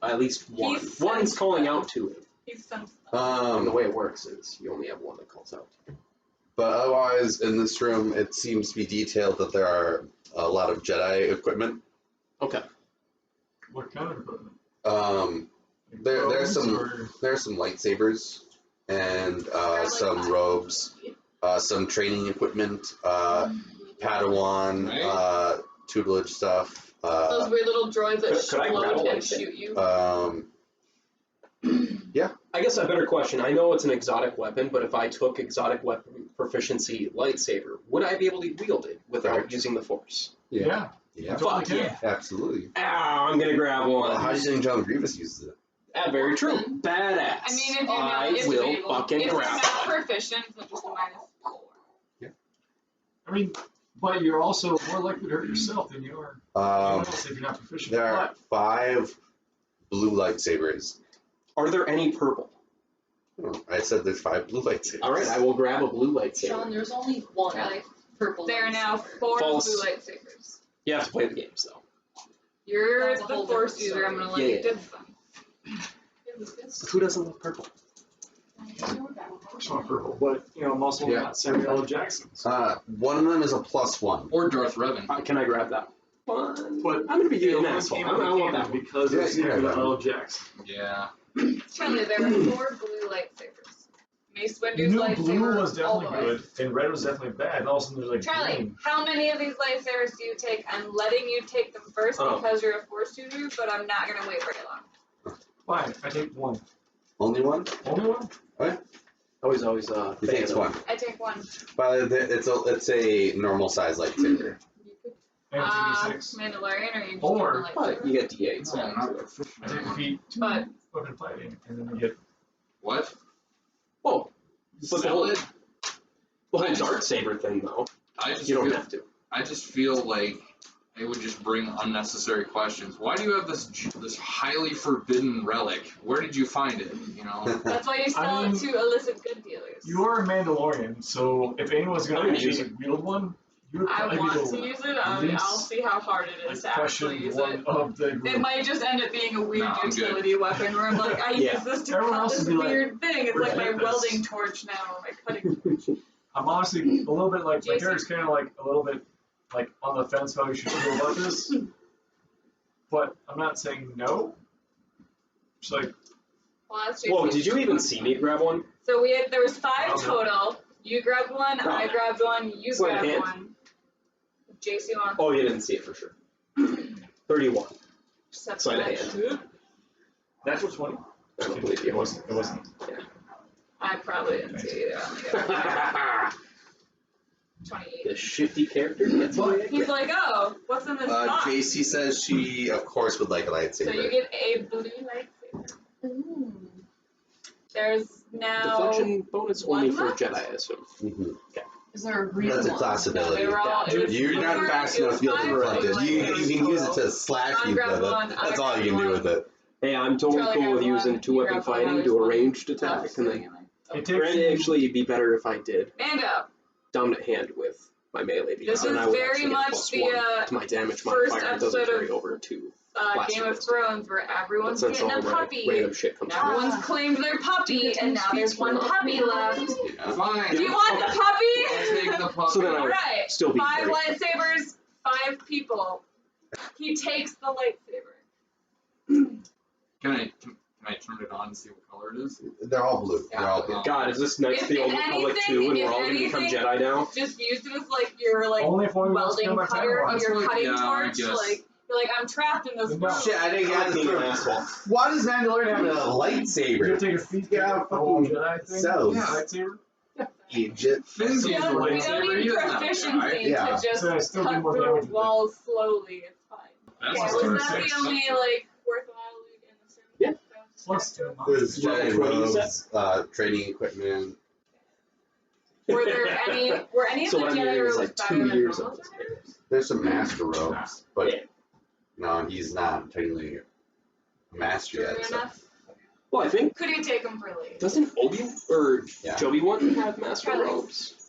S5: At least one.
S4: He's
S5: One's
S4: sensed
S5: calling
S4: them.
S5: out to him.
S4: He's sensed them.
S5: And the way it works is you only have one that calls out.
S1: But otherwise, in this room, it seems to be detailed that there are a lot of Jedi equipment.
S5: Okay.
S3: What kind of equipment?
S1: There's some
S3: Or-
S1: there's some lightsabers and some robes, some training equipment, Padawan,
S7: Right.
S1: tutelage stuff.
S4: Those weird little droids that
S5: Could I grab
S4: float
S5: a
S4: and
S5: lightsaber?
S4: shoot you.
S5: I guess a better question. I know it's an exotic weapon, but if I took exotic weapon proficiency lightsaber, would I be able to wield it without
S1: Right.
S5: using the Force?
S3: Yeah.
S1: Yeah,
S5: Fuck
S3: Totally
S5: yeah.
S1: absolutely.
S5: Ah, I'm gonna grab one.
S1: Well, how do you think John Grievous uses it?
S5: Very true. Badass.
S4: I mean, if you're
S5: I
S4: not, if
S5: will
S4: you're able,
S5: fucking
S4: if you're
S5: grab
S4: not
S5: one.
S4: proficient, then just a -4.
S3: I mean, but you're also more likely to hurt yourself than you are anyone else if you're not proficient.
S1: There are 5 blue lightsabers.
S5: Are there any purple?
S1: I said there's 5 blue lightsabers.
S5: All right, I will grab a blue lightsaber.
S6: Sean, there's only one
S4: Charlie,
S6: purple.
S4: there are now 4
S5: False.
S4: blue lightsabers.
S5: You have to play the games though.
S4: You're
S6: That's a
S4: the
S6: whole
S4: Force
S6: different
S4: user. I'm
S6: story.
S4: gonna let
S5: Yeah,
S4: you
S5: yeah.
S4: dip them.
S5: But who doesn't love purple?
S3: Of course I'm purple, but I'm also
S1: Yeah.
S3: not Samuel L. Jackson.
S1: One of them is a +1.
S7: Or Darth Revan.
S5: Can I grab that one?
S3: But
S5: I'm gonna be
S3: the
S5: an
S3: only
S5: asshole.
S3: game
S5: I want that one.
S3: because
S1: Yeah,
S3: of
S1: you can have
S3: Samuel
S1: that
S3: L.
S1: one.
S3: Jackson.
S7: Yeah.
S4: Charlie, there are 4 blue lightsabers. Mace
S3: You
S4: Windu's
S3: knew
S4: lightsaber
S3: blue was
S4: all
S3: definitely
S4: the way.
S3: good, and red was definitely bad, and all of a sudden there's like
S4: Charlie,
S3: green.
S4: how many of these lightsabers do you take? I'm letting you take them first
S5: Oh.
S4: because you're a Force tutor, but I'm not gonna wait very long.
S3: Fine, I take one.
S1: Only one?
S3: Only one?
S5: Always
S1: He takes one.
S4: I take one.
S1: But it's a normal size lightsaber.
S3: And D6.
S4: Mandalorian, or you just
S3: Or-
S4: take the
S5: But
S4: lightsaber?
S5: you get D8, so.
S7: No, I'm not proficient.
S3: I take defeat
S4: But
S3: weapon fighting, and then you get.
S7: What?
S5: Oh, but the
S7: Sell
S5: whole,
S7: it?
S5: the whole dark saber thing, though,
S7: I just
S5: you don't
S7: feel,
S5: have to.
S7: I just feel like it would just bring unnecessary questions. Why do you have this highly forbidden relic? Where did you find it? You know.
S4: that's why you sell it to illicit good dealers.
S3: You are a Mandalorian, so if anyone's
S5: I'm
S3: gonna
S5: gonna
S3: actually
S5: use it.
S3: wield one, you would
S4: I
S3: probably
S4: want
S3: be
S4: to
S3: the
S4: use it. I'll see how hard it is to actually
S3: question
S4: use
S3: one
S4: it.
S3: of the
S4: It
S3: group.
S4: might just end up being a weird
S7: No, I'm good.
S4: utility weapon where I'm like, I
S5: Yeah.
S4: use this to
S3: Everyone
S4: cut
S3: else
S4: this
S3: would be like,
S4: weird thing. It's like my
S3: "Reject this."
S4: welding torch now, or my cutting torch.
S3: I'm honestly a little bit like, my
S4: Jason?
S3: character's kind of like a little bit like on the fence how you should feel about this, but I'm not saying no. Just like,
S4: Well, that's
S5: Whoa,
S4: JC.
S5: did you even see me grab one?
S4: So there was 5
S3: Okay.
S4: total. You grabbed one,
S5: Oh.
S4: I grabbed one, you
S5: Sleight of
S4: grabbed
S5: hand.
S4: one. JC wants
S5: Oh, you didn't see it for sure. 31.
S4: to
S5: Sleight of hand.
S3: that's what's funny.
S5: I don't believe
S3: It
S5: you.
S3: wasn't. It wasn't.
S4: I probably didn't see it either. I only got 28.
S5: The shifty character gets away
S4: He's
S5: again.
S4: like, oh, what's in this box?
S1: JC says she, of course, would like a lightsaber.
S4: So you get a blue lightsaber. There's now.
S5: Deflection bonus only
S4: one
S5: for
S4: left?
S5: Jedi, I assume.
S1: Mhm.
S6: Is there a green
S1: That's a
S6: one?
S1: class
S4: No,
S1: ability.
S4: they were all. It was
S1: You're not
S4: four-
S1: fast
S4: it
S1: enough
S4: was
S1: to be able to
S4: 5
S1: reflect it. You
S4: lightsabers
S1: can use it
S4: total.
S1: to slash
S4: John
S1: people,
S4: grabbed
S1: but
S4: one,
S1: that's
S4: I
S1: all you can
S4: grabbed
S1: do
S4: one.
S1: with it.
S5: Hey, I'm totally
S4: Charlie
S5: cool with
S4: grabbed
S5: using
S4: one,
S5: 2
S4: you
S5: weapon
S4: grabbed one,
S5: fighting
S4: there's
S5: to a
S4: one.
S5: ranged attack, and then
S3: It takes
S5: it'd actually be better if I did
S4: Mando.
S5: dominant hand with my melee, because
S4: This
S5: then
S4: is
S5: I would
S4: very
S5: actually get
S4: much
S5: plus
S4: the,
S5: 1 to my damage
S4: first
S5: modifier. It doesn't
S4: episode
S5: carry
S4: of-
S5: over to.
S4: Game of Thrones, where
S5: But
S4: everyone's
S5: since
S4: getting
S5: all
S4: a
S5: my
S4: puppy.
S5: random shit comes out.
S4: Everyone's claimed their puppy, and now there's one puppy left.
S1: Yeah.
S7: Fine.
S4: Do you want the
S7: I'll
S4: puppy?
S7: take the puppy.
S5: So then I would
S4: Alright,
S5: still be
S4: 5
S5: very-
S4: lightsabers, 5 people. He takes the lightsaber.
S7: Can I turn it on and see what color it is?
S1: They're all blue. They're all blue.
S5: God, is this Knights of the
S4: If
S5: Old Republic 2 and
S4: anything-
S5: we're all gonna become
S4: anything-
S5: Jedi now?
S4: Just use it as like your like
S3: only if one wants to kill
S4: welding
S3: my
S4: cutter,
S3: family.
S4: your cutting
S7: Yeah, I
S4: torch.
S7: guess.
S4: Like you're like, I'm trapped in this
S3: No.
S4: world.
S1: Shit, I didn't
S5: I
S1: get
S5: like being an
S1: this.
S5: asshole.
S1: Why does Mandalorian have a
S3: You have
S1: lightsaber?
S3: to take a feat to
S1: Yeah,
S3: get the whole
S1: fucking
S3: Jedi thing.
S1: cells.
S7: Yeah.
S3: Lightsaber.
S1: Egypt.
S7: Finn's
S4: We
S7: using a
S4: don't
S7: lightsaber.
S4: need
S7: He doesn't have a
S4: proficiency
S7: guy.
S1: Yeah.
S4: to just
S3: So I still do
S4: cut
S3: more
S4: through
S3: damage with it.
S4: walls slowly. It's fine.
S7: That's
S4: Okay,
S3: plus
S4: was
S3: 2
S4: that
S3: to
S4: the
S3: 6.
S4: only like worthwhile loot in the server?
S5: Yeah.
S3: Plus
S1: There's
S5: Level
S1: giant
S5: 20 you
S1: robes, training equipment.
S4: Were there were any of
S5: So
S4: the
S5: what I'm
S4: Jedi
S5: hearing is
S4: robes
S5: like
S4: better
S5: 2
S4: than
S5: years
S4: normal
S5: of this
S4: Jedi
S5: game.
S4: robes?
S1: There's some master robes, but
S5: Yeah.
S1: no, he's not technically a master
S4: True
S1: yet. So.
S4: enough.
S5: Well, I think,
S4: Could you take them for later?
S5: doesn't Obi or
S1: Yeah.
S5: Joby one have master
S4: Charlie.
S5: robes?